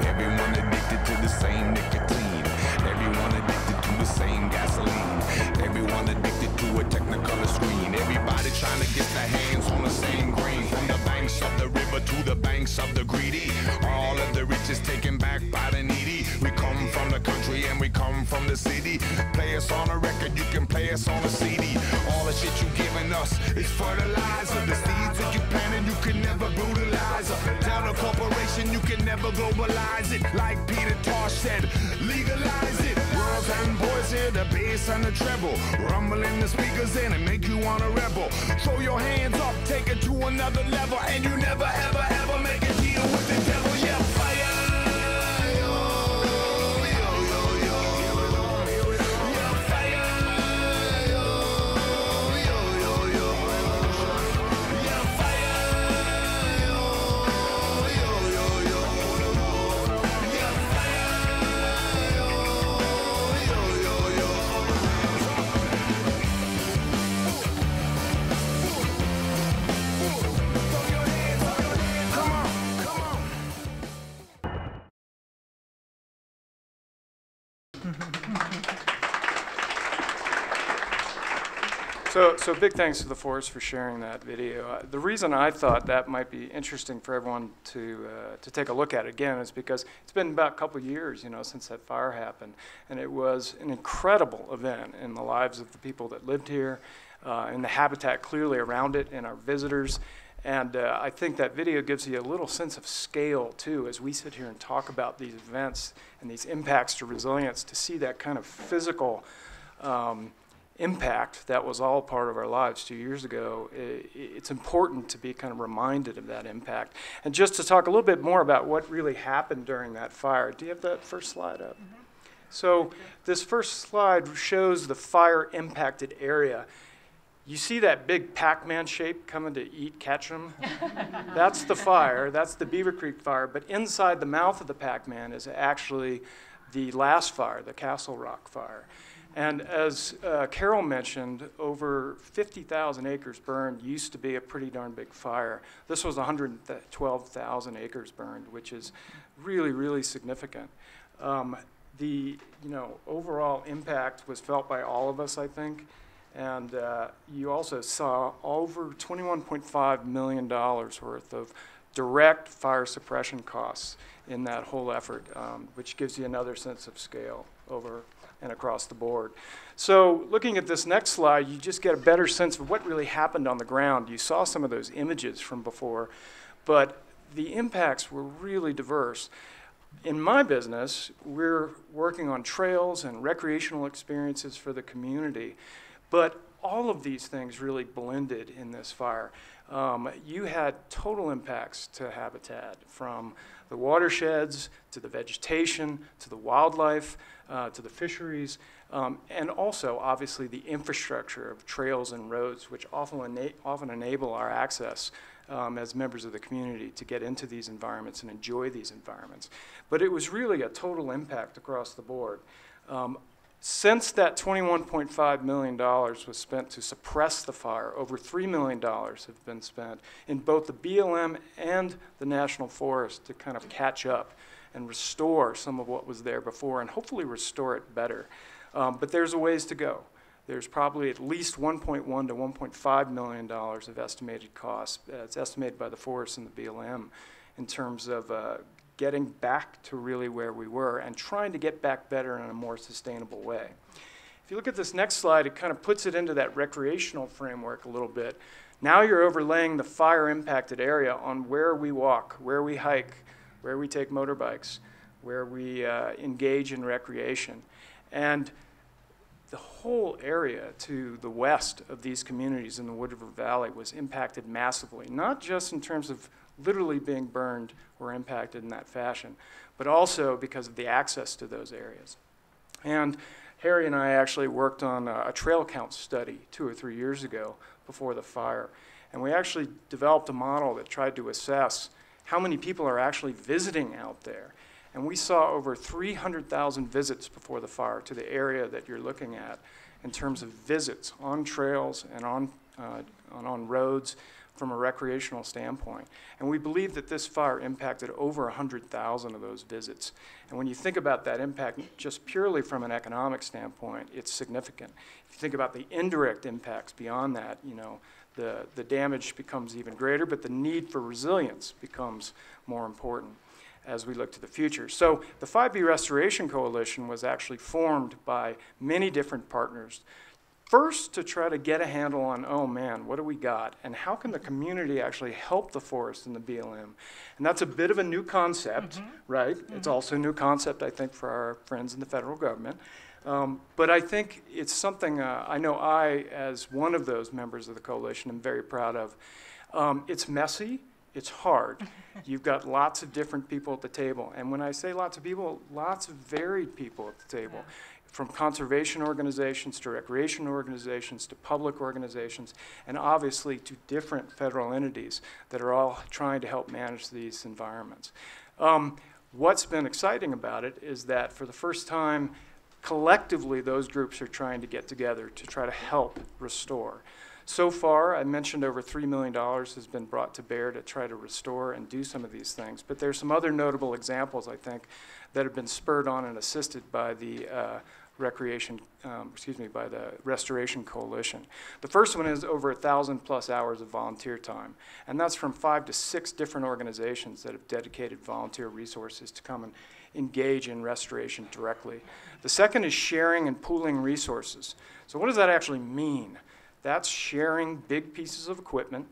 Everyone addicted to the same nicotine. Everyone addicted to the same gasoline. Everyone addicted to a technicolor screen. Everybody trying to get their hands on the same green. From the banks of the river to the banks of the greedy. All of the rich is taken back by the needy. We come from the country and we come from the city. Play us on a record, you can play us on a CD. All the shit you giving us is fertilizer. The seeds that you planted, you can never brutalize. Tell the corporation you can never globalize it. Like Peter Tosh said, legalize it. Girls and boys hear the bass and the treble. Rumbling the speakers in and make you wanna rebel. Throw your hands up, take it to another level. And you never ever ever make a deal with the devil. Yeah, fire. So big thanks to the Forest for sharing that video. The reason I thought that might be interesting for everyone to take a look at again is because it's been about a couple years, since that fire happened, and it was an incredible event in the lives of the people that lived here, in the habitat clearly around it, and our visitors. And I think that video gives you a little sense of scale, too, as we sit here and talk about these events and these impacts to resilience, to see that kind of physical impact that was all part of our lives 2 years ago. It's important to be kind of reminded of that impact. And just to talk a little bit more about what really happened during that fire. Do you have that first slide up? Mm-hmm. So this first slide shows the fire impacted area. You see that big Pac-Man shape coming to eat Ketchum? That's the fire. That's the Beaver Creek fire. But inside the mouth of the Pac-Man is actually the last fire, the Castle Rock fire. And as Carol mentioned, over 50,000 acres burned used to be a pretty darn big fire. This was 112,000 acres burned, which is really, really significant. The overall impact was felt by all of us, I think. And you also saw over $21.5 million worth of direct fire suppression costs in that whole effort, which gives you another sense of scale over and across the board. So looking at this next slide, you just get a better sense of what really happened on the ground. You saw some of those images from before, but the impacts were really diverse. In my business, we're working on trails and recreational experiences for the community, but all of these things really blended in this fire. You had total impacts to habitat, from the watersheds to the vegetation to the wildlife to the fisheries, and also obviously the infrastructure of trails and roads, which often enable our access as members of the community to get into these environments and enjoy these environments. But it was really a total impact across the board. Since that $21.5 million was spent to suppress the fire, over $3 million have been spent in both the BLM and the National Forest to kind of catch up and restore some of what was there before, and hopefully restore it better. But there's a ways to go. There's probably at least $1.1 to $1.5 million of estimated costs. It's estimated by the Forest and the BLM in terms of getting back to really where we were and trying to get back better in a more sustainable way. If you look at this next slide, it kind of puts it into that recreational framework a little bit. Now you're overlaying the fire impacted area on where we walk, where we hike, where we take motorbikes, where we engage in recreation. And the whole area to the west of these communities in the Wood River Valley was impacted massively, not just in terms of literally being burned or impacted in that fashion, but also because of the access to those areas. And Harry and I actually worked on a trail count study 2 or 3 years ago before the fire. And we actually developed a model that tried to assess how many people are actually visiting out there. And we saw over 300,000 visits before the fire to the area that you're looking at in terms of visits on trails and on roads from a recreational standpoint. And we believe that this fire impacted over 100,000 of those visits. And when you think about that impact just purely from an economic standpoint, it's significant. If you think about the indirect impacts beyond that, the damage becomes even greater, but the need for resilience becomes more important as we look to the future. So the 5B Restoration Coalition was actually formed by many different partners. First, to try to get a handle on, oh man, what do we got? And how can the community actually help the forest and the BLM? And that's a bit of a new concept, right? It's also a new concept, I think, for our friends in the federal government. But I think it's something I know I, as one of those members of the coalition, am very proud of. It's messy. It's hard. You've got lots of different people at the table. And when I say lots of people, lots of varied people at the table. From conservation organizations to recreation organizations to public organizations, and obviously to different federal entities that are all trying to help manage these environments. What's been exciting about it is that for the first time, collectively, those groups are trying to get together to try to help restore. So far, I mentioned over $3 million has been brought to bear to try to restore and do some of these things. But there's some other notable examples, I think, that have been spurred on and assisted by the by the Restoration Coalition. The first one is over 1,000+ hours of volunteer time, and that's from 5 to 6 different organizations that have dedicated volunteer resources to come and engage in restoration directly. The second is sharing and pooling resources. So what does that actually mean? That's sharing big pieces of equipment,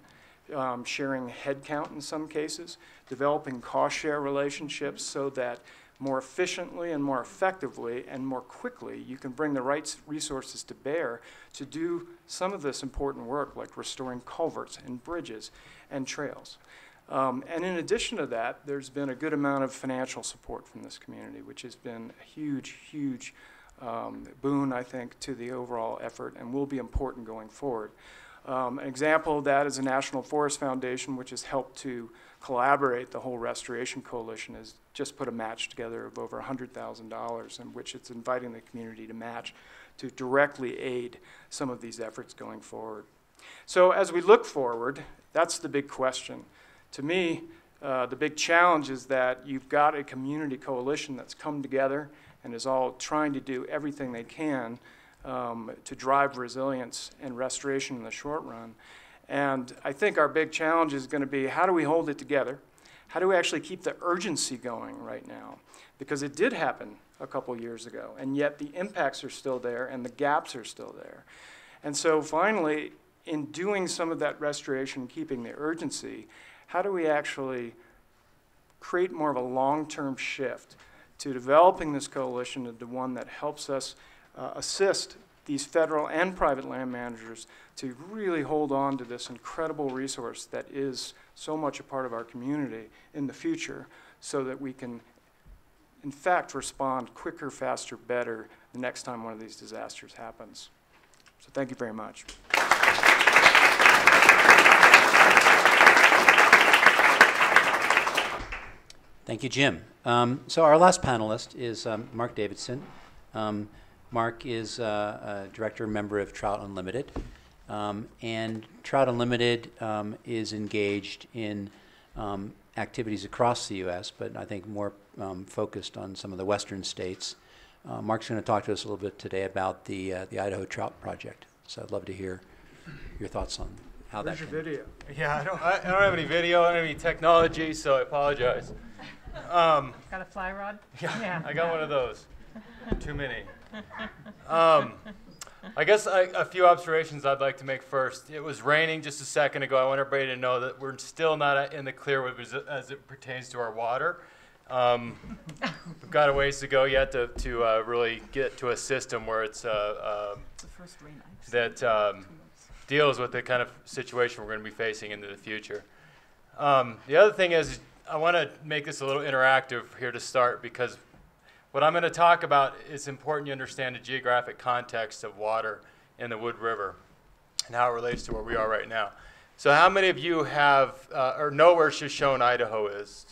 sharing headcount in some cases, developing cost share relationships so that more efficiently and more effectively and more quickly you can bring the right resources to bear to do some of this important work like restoring culverts and bridges and trails. And in addition to that, there's been a good amount of financial support from this community, which has been a huge, huge boon, I think, to the overall effort and will be important going forward. An example of that is the National Forest Foundation, which has helped to collaborate the whole Restoration Coalition, has just put a match together of over $100,000 in which it's inviting the community to match to directly aid some of these efforts going forward. So as we look forward, that's the big question. To me, the big challenge is that you've got a community coalition that's come together and is all trying to do everything they can to drive resilience and restoration in the short run. And I think our big challenge is going to be, how do we hold it together? How do we actually keep the urgency going right now? Because it did happen a couple years ago, and yet the impacts are still there and the gaps are still there. And so finally, in doing some of that restoration, keeping the urgency, how do we actually create more of a long-term shift to developing this coalition into one that helps us assist these federal and private land managers to really hold on to this incredible resource that is so much a part of our community in the future so that we can, in fact, respond quicker, faster, better the next time one of these disasters happens. So thank you very much. Thank you, Jim. So our last panelist is Mark Davidson. Mark is a director and member of Trout Unlimited. And Trout Unlimited is engaged in activities across the U.S., but I think more focused on some of the western states. Mark's going to talk to us a little bit today about the Idaho Trout Project. So I'd love to hear your thoughts on how Where's that your video? Yeah, I don't have any video, I don't have any technology, so I apologize. Got a fly rod? Yeah, I got one of those. Too many. I guess a few observations I'd like to make first. It was raining just a second ago. I want everybody to know that we're still not in the clear as it pertains to our water. We've got a ways to go yet to really get to a system where it's that deals with the kind of situation we're going to be facing into the future. The other thing is I want to make this a little interactive here to start because what I'm going to talk about is important you understand the geographic context of water in the Wood River and how it relates to where we are right now. So how many of you have or know where Shoshone, Idaho is?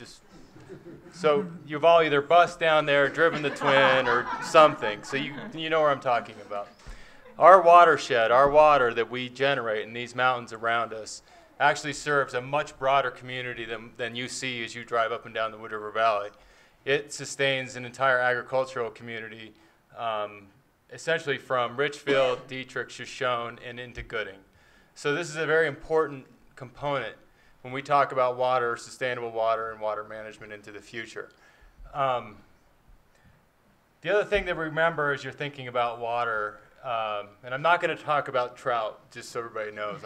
So you've all either bussed down there, driven the Twin, or something. So you know where I'm talking about. Our watershed, our water that we generate in these mountains around us actually serves a much broader community than you see as you drive up and down the Wood River Valley. It sustains an entire agricultural community, essentially from Richfield, Dietrich, Shoshone, and into Gooding. So this is a very important component when we talk about water, sustainable water, and water management into the future. The other thing to remember as you're thinking about water, and I'm not going to talk about trout, just so everybody knows.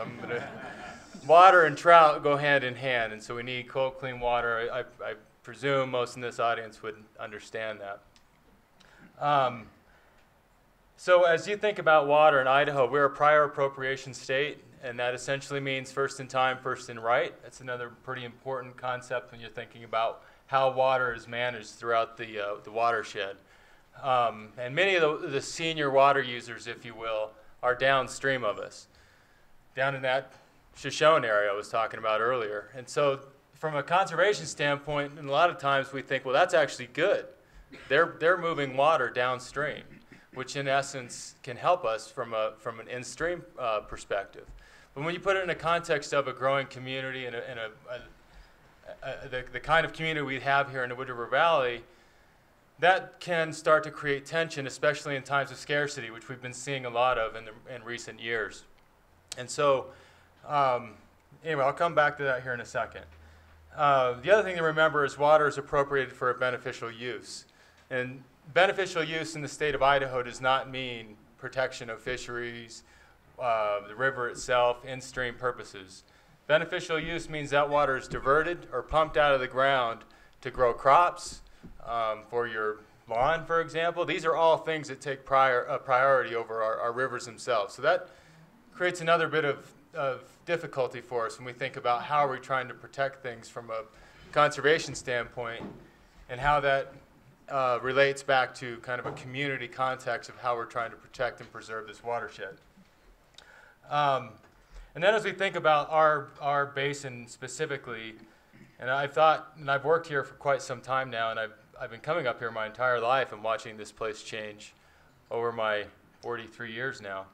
Water and trout go hand in hand, and so we need cold, clean water. I presume most in this audience would understand that. So as you think about water in Idaho, we're a prior appropriation state, and that essentially means first in time, first in right. That's another pretty important concept when you're thinking about how water is managed throughout the watershed. And many of the senior water users, if you will, are downstream of us, down in that Shoshone area I was talking about earlier. And so from a conservation standpoint, and a lot of times we think, well, that's actually good. They're moving water downstream, which in essence can help us from an in-stream perspective. But when you put it in the context of a growing community and the kind of community we have here in the Wood River Valley, that can start to create tension, especially in times of scarcity, which we've been seeing a lot of in recent years. And so, anyway, I'll come back to that here in a second. The other thing to remember is water is appropriated for a beneficial use. And beneficial use in the state of Idaho does not mean protection of fisheries, the river itself, in-stream purposes. Beneficial use means that water is diverted or pumped out of the ground to grow crops, for your lawn, for example. These are all things that take priority over our rivers themselves. So that creates another bit of difficulty for us when we think about how we're trying to protect things from a conservation standpoint and how that relates back to kind of a community context of how we're trying to protect and preserve this watershed. And then as we think about our basin specifically, and I've worked here for quite some time now, and I've been coming up here my entire life and watching this place change over my 43 years now,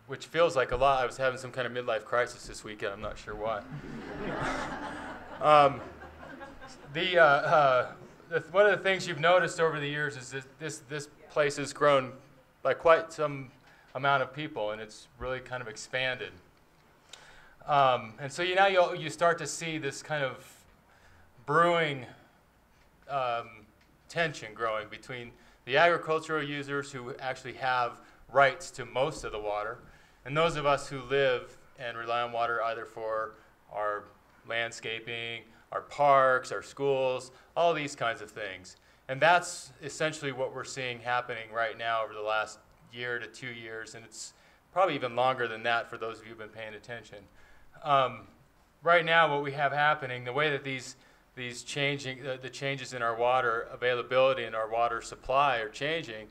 which feels like a lot. I was having some kind of midlife crisis this weekend. I'm not sure why. One of the things you've noticed over the years is that this place has grown by quite some amount of people, and it's really kind of expanded. And so now you start to see this kind of brewing tension growing between the agricultural users who actually have rights to most of the water and those of us who live and rely on water either for our landscaping, our parks, our schools, all these kinds of things. And that's essentially what we're seeing happening right now over the last year to 2 years, and it's probably even longer than that for those of you who've been paying attention. Right now, what we have happening, the way that these changes in our water availability and our water supply are changing,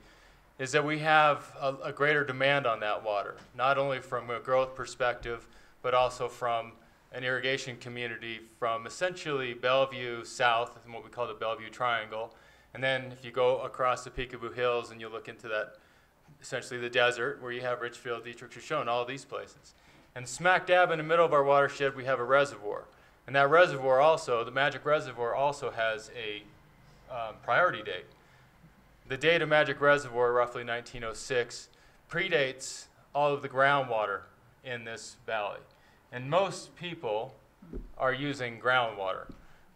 is that we have a greater demand on that water, not only from a growth perspective, but also from an irrigation community from essentially Bellevue south, and what we call the Bellevue Triangle. And then if you go across the Peekaboo Hills and you look into that, essentially the desert, where you have Richfield, Dietrich, Shoshone, all these places. And smack dab in the middle of our watershed, we have a reservoir. And that reservoir also, the Magic Reservoir, also has a priority date. The date of Magic Reservoir, roughly 1906, predates all of the groundwater in this valley. And most people are using groundwater,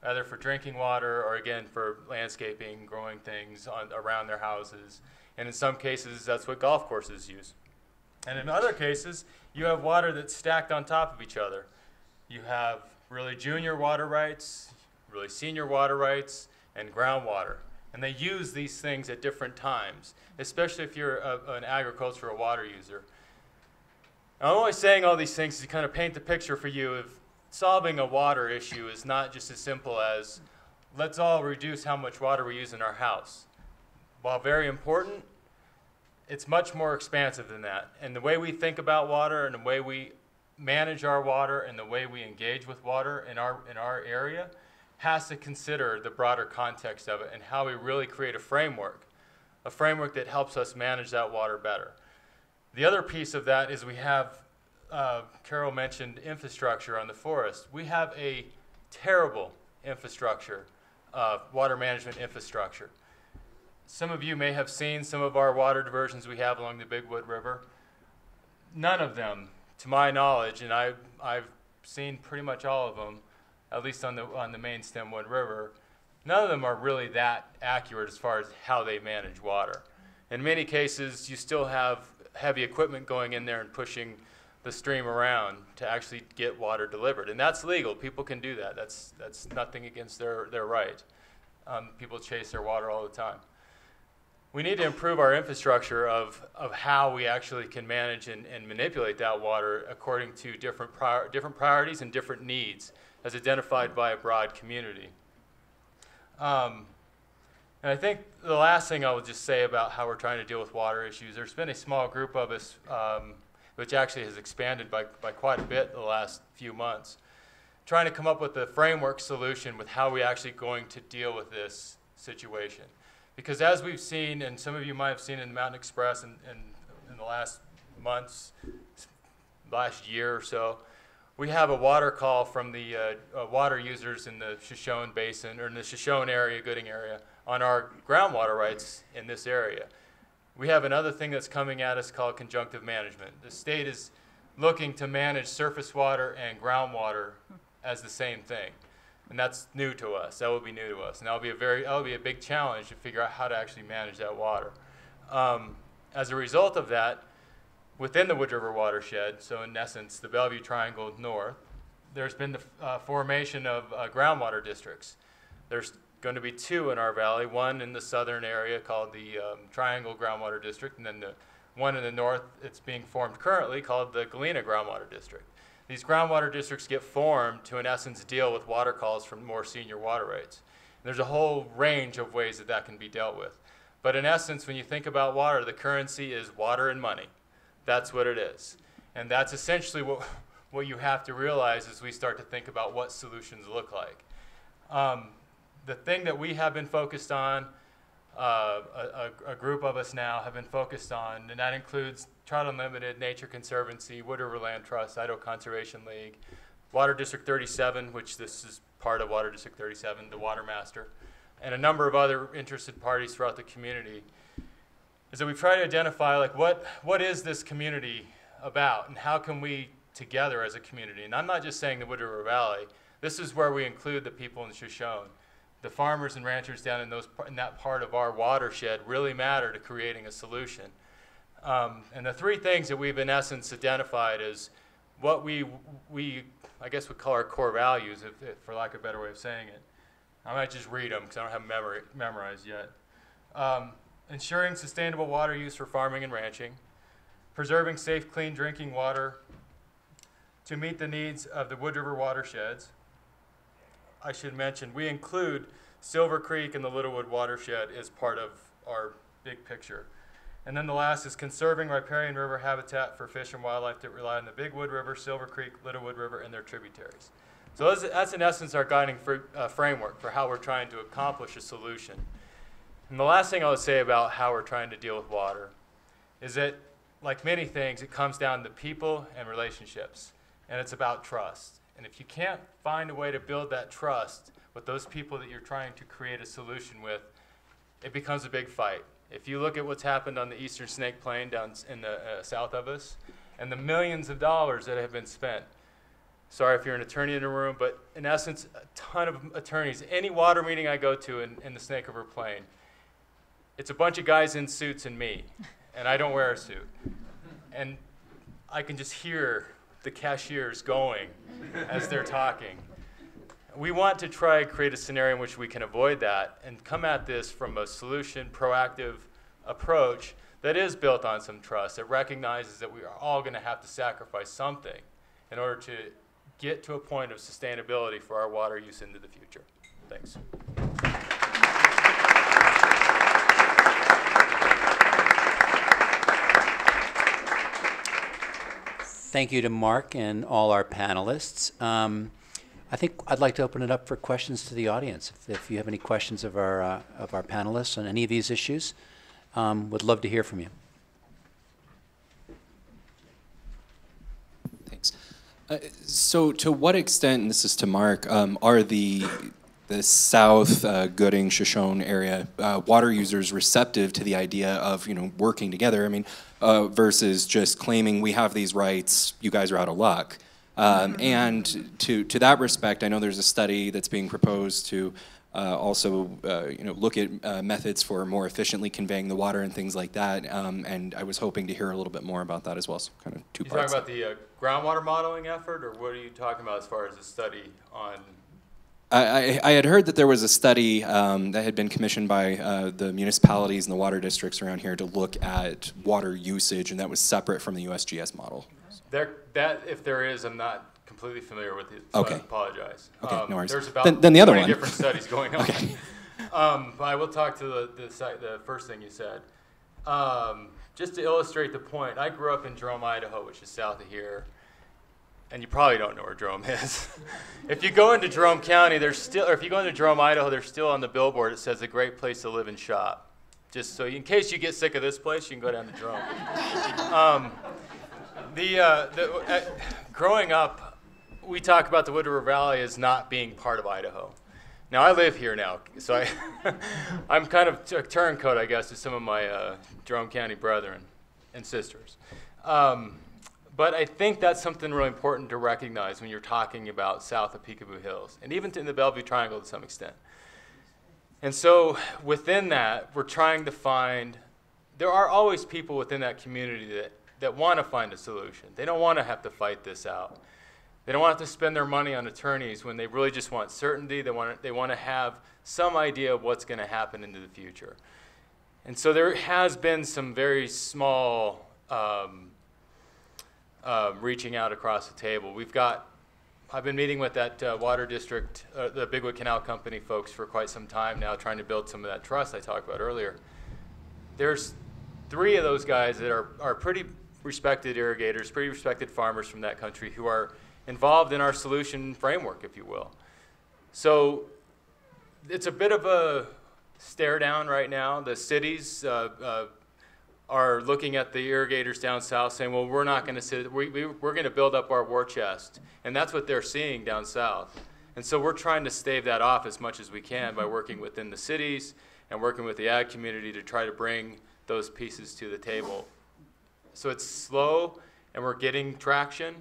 either for drinking water or, again, for landscaping, growing things around their houses. And in some cases, that's what golf courses use. And in other cases, you have water that's stacked on top of each other. You have really junior water rights, really senior water rights, and groundwater. And they use these things at different times, especially if you're an agricultural water user. I'm only saying all these things to kind of paint the picture for you of solving a water issue is not just as simple as let's all reduce how much water we use in our house. While very important, it's much more expansive than that. And the way we think about water and the way we manage our water and the way we engage with water in our area has to consider the broader context of it and how we really create a framework that helps us manage that water better. The other piece of that is we have, Carol mentioned infrastructure on the forest. We have a terrible infrastructure, water management infrastructure. Some of you may have seen some of our water diversions we have along the Big Wood River. None of them, to my knowledge, and I've seen pretty much all of them, at least on the main stem Wood River, none of them are really that accurate as far as how they manage water. In many cases, you still have heavy equipment going in there and pushing the stream around to actually get water delivered. And that's legal. People can do that. That's nothing against their right. People chase their water all the time. We need to improve our infrastructure of how we actually can manage and manipulate that water according to different priorities and different needs as identified by a broad community. And I think the last thing I will just say about how we're trying to deal with water issues, there's been a small group of us, which actually has expanded by quite a bit the last few months, trying to come up with a framework solution with how we're actually going to deal with this situation. Because as we've seen, and some of you might have seen in the Mountain Express in the last months, last year or so, we have a water call from the water users in the Shoshone Basin, or in the Shoshone area, Gooding area, on our groundwater rights in this area. We have another thing that's coming at us called conjunctive management. The state is looking to manage surface water and groundwater as the same thing. And that's new to us. That will be new to us. And that'll be a big challenge to figure out how to actually manage that water. As a result of that, within the Wood River watershed, so in essence, the Bellevue Triangle North, there's been the formation of groundwater districts. There's going to be 2 in our valley, one in the southern area called the Triangle Groundwater District, and then the one in the north that's being formed currently called the Galena Groundwater District. These groundwater districts get formed to, in essence, deal with water calls from more senior water rights. And there's a whole range of ways that that can be dealt with. But in essence, when you think about water, the currency is water and money. That's what it is. And that's essentially what you have to realize as we start to think about what solutions look like. The thing that we have been focused on, a group of us now have been focused on, and that includes Trout Unlimited, Nature Conservancy, Wood River Land Trust, Idaho Conservation League, Water District 37, which this is part of Water District 37, the Water Master, and a number of other interested parties throughout the community, is that we've tried to identify like what is this community about, and how can we together as a community, and I'm not just saying the Wood River Valley, this is where we include the people in Shoshone. The farmers and ranchers down in that part of our watershed really matter to creating a solution. And the 3 things that we've in essence identified is what we I guess would call our core values, if for lack of a better way of saying it. I might just read them because I don't have them memorized yet. Ensuring sustainable water use for farming and ranching, preserving safe, clean drinking water to meet the needs of the Wood River watersheds. I should mention, we include Silver Creek and the Littlewood watershed as part of our big picture. And then the last is conserving riparian river habitat for fish and wildlife that rely on the Big Wood River, Silver Creek, Littlewood River, and their tributaries. So that's in essence our guiding framework for how we're trying to accomplish a solution. And the last thing I would say about how we're trying to deal with water is that, like many things, it comes down to people and relationships, and it's about trust. And if you can't find a way to build that trust with those people that you're trying to create a solution with, it becomes a big fight. If you look at what's happened on the Eastern Snake Plain down in the south of us, and the millions of dollars that have been spent. Sorry if you're an attorney in the room, but in essence, a ton of attorneys. Any water meeting I go to in the Snake River Plain, it's a bunch of guys in suits and me, and I don't wear a suit. And I can just hear the cashiers going as they're talking. We want to try and create a scenario in which we can avoid that and come at this from a solution, proactive approach that is built on some trust, that recognizes that we are all going to have to sacrifice something in order to get to a point of sustainability for our water use into the future. Thanks. Thank you to Mark and all our panelists. I think I'd like to open it up for questions to the audience. If you have any questions of our panelists on any of these issues, would love to hear from you. Thanks. So to what extent, and this is to Mark, are the South Gooding, Shoshone area water users receptive to the idea of working together? I mean, versus just claiming we have these rights, you guys are out of luck. And to that respect, I know there's a study that's being proposed to also look at methods for more efficiently conveying the water and things like that. And I was hoping to hear a little bit more about that as well. So kind of two parts. You talking about the groundwater modeling effort, or what are you talking about as far as the study on? I had heard that there was a study that had been commissioned by the municipalities and the water districts around here to look at water usage, and that was separate from the USGS model. If there is, I'm not completely familiar with it, so okay. I apologize. Okay, no worries. There's about then the other 20 one. different studies going on. Okay. But I will talk to the first thing you said. Just to illustrate the point, I grew up in Jerome, Idaho, which is south of here. And you probably don't know where Jerome is. If you go into Jerome County, if you go into Jerome, Idaho, there's still on the billboard, it says a great place to live and shop. Just so in case you get sick of this place, you can go down to Jerome. Growing up, we talk about the Wood River Valley as not being part of Idaho. Now, I live here now, so I'm kind of a turncoat, I guess, to some of my Jerome County brethren and sisters. But I think that's something really important to recognize when you're talking about south of Peekaboo Hills, and even in the Bellevue Triangle to some extent. And so within that, we're trying to find, there are always people within that community that want to find a solution. They don't want to have to fight this out. They don't want to spend their money on attorneys when they really just want certainty. They want to have some idea of what's going to happen into the future. And so there has been some very small reaching out across the table. I've been meeting with that water district, the Bigwood Canal Company folks for quite some time now, trying to build some of that trust I talked about earlier. There's 3 of those guys that are pretty respected irrigators, pretty respected farmers from that country who are involved in our solution framework, if you will. So it's a bit of a stare down right now. The cities are looking at the irrigators down south saying, well, we're not going to sit, we're going to build up our war chest. And that's what they're seeing down south. And so we're trying to stave that off as much as we can by working within the cities and working with the ag community to try to bring those pieces to the table. So it's slow and we're getting traction,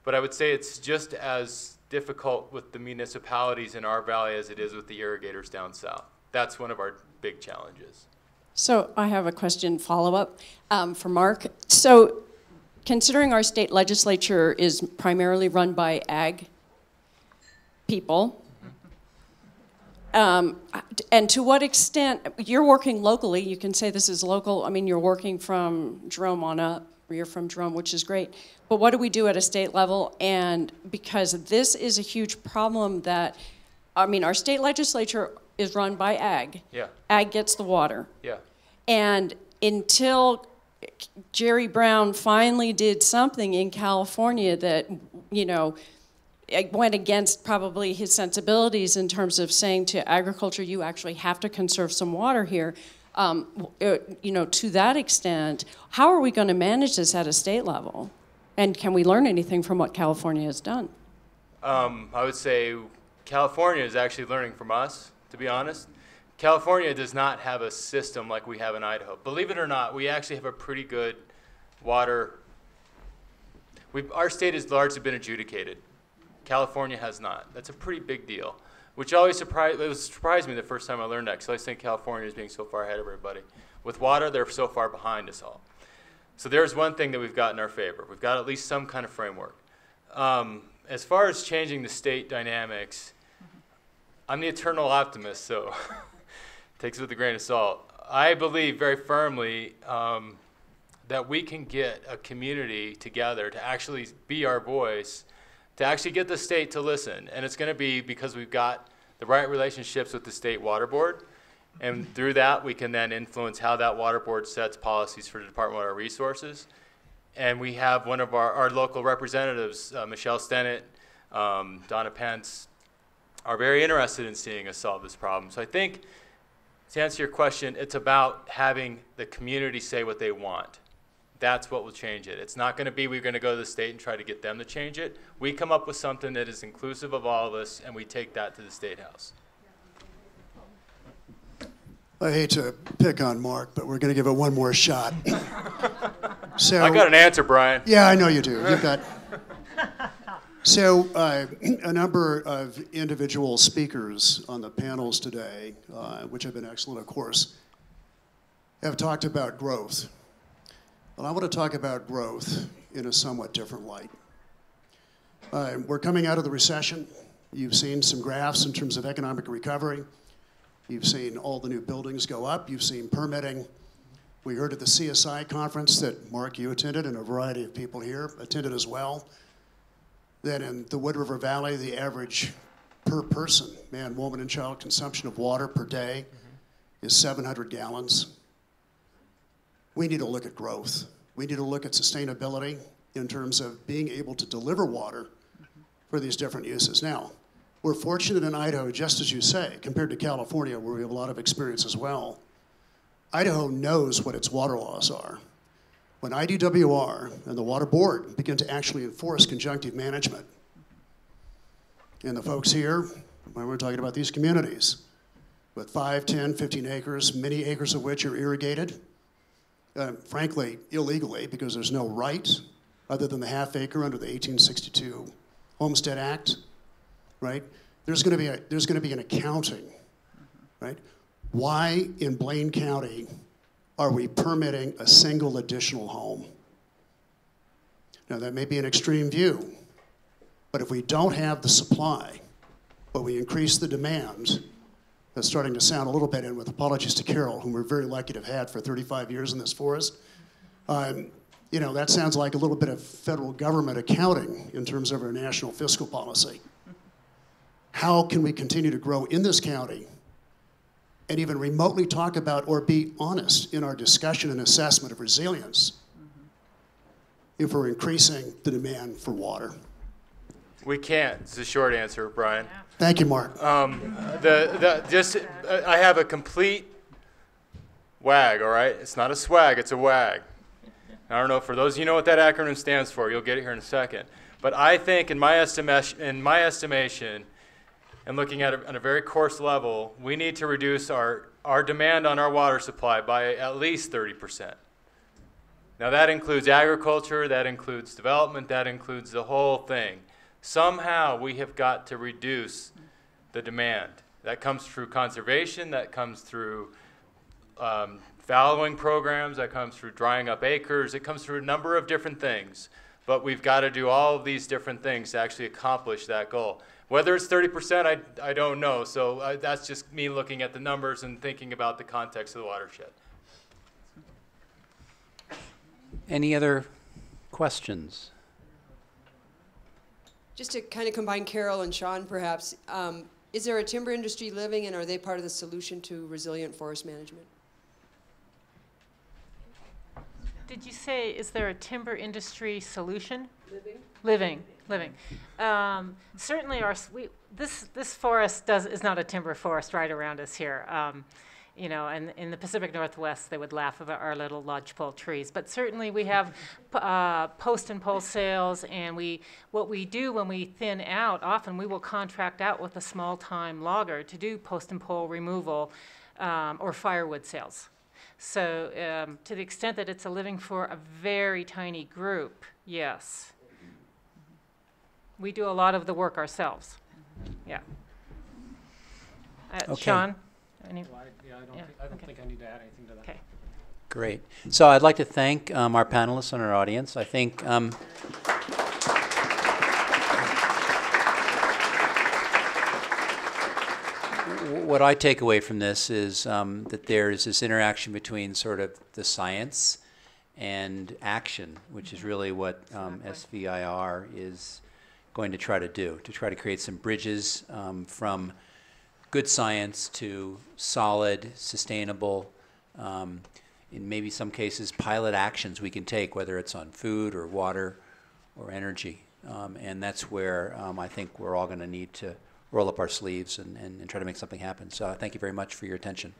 but I would say it's just as difficult with the municipalities in our valley as it is with the irrigators down south. That's one of our big challenges. So I have a question follow-up for Mark. So considering our state legislature is primarily run by ag people, and to what extent, you're working locally, you can say this is local, I mean, you're working from Jerome on up, or you're from Jerome, which is great, but what do we do at a state level? And because this is a huge problem that, I mean, our state legislature is run by ag. Yeah. Ag gets the water. Yeah. And until Jerry Brown finally did something in California that, you know, it went against probably his sensibilities in terms of saying to agriculture, you actually have to conserve some water here. You know, to that extent, how are we going to manage this at a state level? And can we learn anything from what California has done? I would say California is actually learning from us, to be honest. California does not have a system like we have in Idaho. Believe it or not, we actually have a pretty good water. Our state has largely been adjudicated. California has not. That's a pretty big deal, which always surprised me the first time I learned that, because I always think California is being so far ahead of everybody. With water, they're so far behind us all. So there's one thing that we've got in our favor. We've got at least some kind of framework. As far as changing the state dynamics, I'm the eternal optimist, so takes it with a grain of salt. I believe very firmly that we can get a community together to actually be our voice, to actually get the state to listen. And it's going to be because we've got the right relationships with the state water board. And through that, we can then influence how that water board sets policies for the Department of Water Resources. And we have one of our local representatives, Michelle Stennett, Donna Pence, are very interested in seeing us solve this problem. So I think, to answer your question, it's about having the community say what they want. That's what will change it. It's not going to be we're going to go to the state and try to get them to change it. We come up with something that is inclusive of all of us, and we take that to the State House. I hate to pick on Mark, but we're going to give it one more shot. So I got an answer, Brian. Yeah, I know you do. You've got. So a number of individual speakers on the panels today, which have been excellent, of course, have talked about growth. But I want to talk about growth in a somewhat different light. We're coming out of the recession. You've seen some graphs in terms of economic recovery. You've seen all the new buildings go up. You've seen permitting. We heard at the CSI conference that, Mark, you attended, and a variety of people here attended as well, that in the Wood River Valley, the average per person, man, woman, and child consumption of water per day is 700 gallons. We need to look at growth. We need to look at sustainability in terms of being able to deliver water for these different uses. Now, we're fortunate in Idaho, just as you say, compared to California, where we have a lot of experience as well. Idaho knows what its water laws are. when IDWR and the Water Board begin to actually enforce conjunctive management, and the folks here, when we're talking about these communities, with 5, 10, 15 acres, many acres of which are irrigated, frankly, illegally, because there's no right other than the half acre under the 1862 Homestead Act, right? There's going to be an accounting, right? Why in Blaine County are we permitting a single additional home? Now, that may be an extreme view, but if we don't have the supply, but we increase the demand, that's starting to sound a little bit, and with apologies to Carol, whom we're very lucky to have had for 35 years in this forest, you know, that sounds like a little bit of federal government accounting in terms of our national fiscal policy. How can we continue to grow in this county and even remotely talk about or be honest in our discussion and assessment of resilience if we're increasing the demand for water? We can't. It's the short answer, Brian. Thank you, Mark. I have a complete WAG, all right? It's not a swag, it's a WAG. I don't know, for those of you who know what that acronym stands for, you'll get it here in a second. But I think in my estimation, and looking at it on a very coarse level, we need to reduce our demand on our water supply by at least 30%. Now that includes agriculture, that includes development, that includes the whole thing. Somehow we have got to reduce the demand. That comes through conservation, that comes through fallowing programs, that comes through drying up acres, it comes through a number of different things. But we've got to do all of these different things to actually accomplish that goal. Whether it's 30%, I don't know. So that's just me looking at the numbers and thinking about the context of the watershed. Any other questions? Just to kind of combine Carol and Sean, perhaps, is there a timber industry living, and are they part of the solution to resilient forest management? Did you say, is there a timber industry solution? Living. Living. Certainly, this forest is not a timber forest right around us here. You know, and in the Pacific Northwest, they would laugh about our little lodgepole trees. But certainly, we have post and pole sales, and what we do when we thin out, often we will contract out with a small-time logger to do post and pole removal or firewood sales. So, to the extent that it's a living for a very tiny group, yes. We do a lot of the work ourselves. Yeah. Okay. Sean? I don't think I need to add anything to that. Okay. Great. So I'd like to thank our panelists and our audience. I think what I take away from this is that there is this interaction between sort of the science and action, which is really what SVIR is going to try to do, to try to create some bridges from good science to solid, sustainable, in maybe some cases, pilot actions we can take, whether it's on food or water or energy. And that's where I think we're all going to need to roll up our sleeves and try to make something happen. So thank you very much for your attention.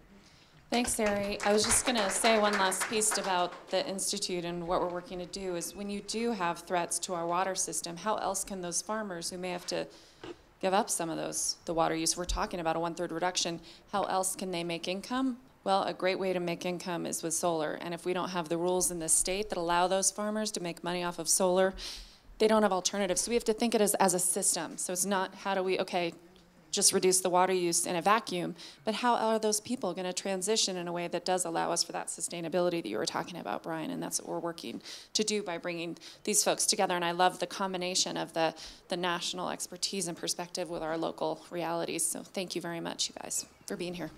Thanks, Harry. I was just going to say one last piece about the Institute and what we're working to do is when you do have threats to our water system, how else can those farmers who may have to give up some of the water use, we're talking about a 1/3 reduction, how else can they make income? Well, a great way to make income is with solar. And if we don't have the rules in this state that allow those farmers to make money off of solar, they don't have alternatives. So we have to think it as a system. So it's not how do we, just reduce the water use in a vacuum, but how are those people going to transition in a way that does allow us for that sustainability that you were talking about, Brian, and that's what we're working to do by bringing these folks together. And I love the combination of the national expertise and perspective with our local realities. So thank you very much, you guys, for being here.